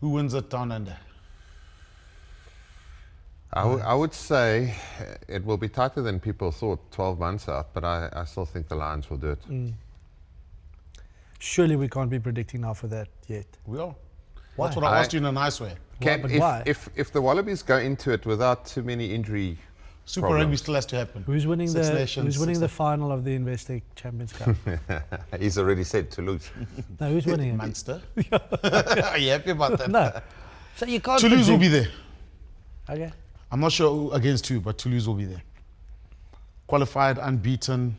Who wins it down under? I would say it will be tighter than people thought 12 months out, but I still think the Lions will do it. Surely we can't be predicting now for that yet. We are. Why? That's what I asked you in a nice way. But why? If the Wallabies go into it without too many injury Super problems. Rugby still has to happen. Who's winning Six the Nations, Who's winning Six the final of the Investec Champions Cup? He's already said Toulouse. No, who's winning it? Munster. Are you happy about that? No. So you can't. Toulouse will be predict. there. Okay. I'm not sure who against who, but Toulouse will be there. Qualified, unbeaten.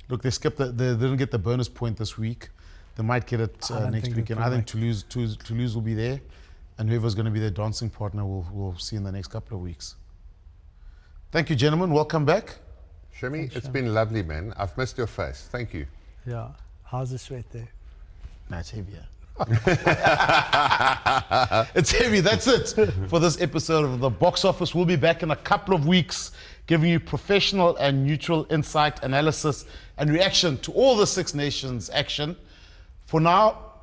Look, they skipped. They didn't get the bonus point this week. They might get it I don't next think weekend. they I will think Toulouse will be there, and whoever's going to be their dancing partner, we'll see in the next couple of weeks. Thank you, gentlemen. Welcome back. Shimmie, it's been lovely, man. I've missed your face. Thank you. Yeah. How's the sweat there? No, it's heavier. It's heavy. That's it for this episode of the Boks Office. We'll be back in a couple of weeks giving you professional and neutral insight, analysis, and reaction to all the Six Nations action. For now,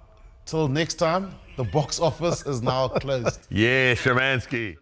till next time, the Boks Office is now closed. Yeah, Shemansky.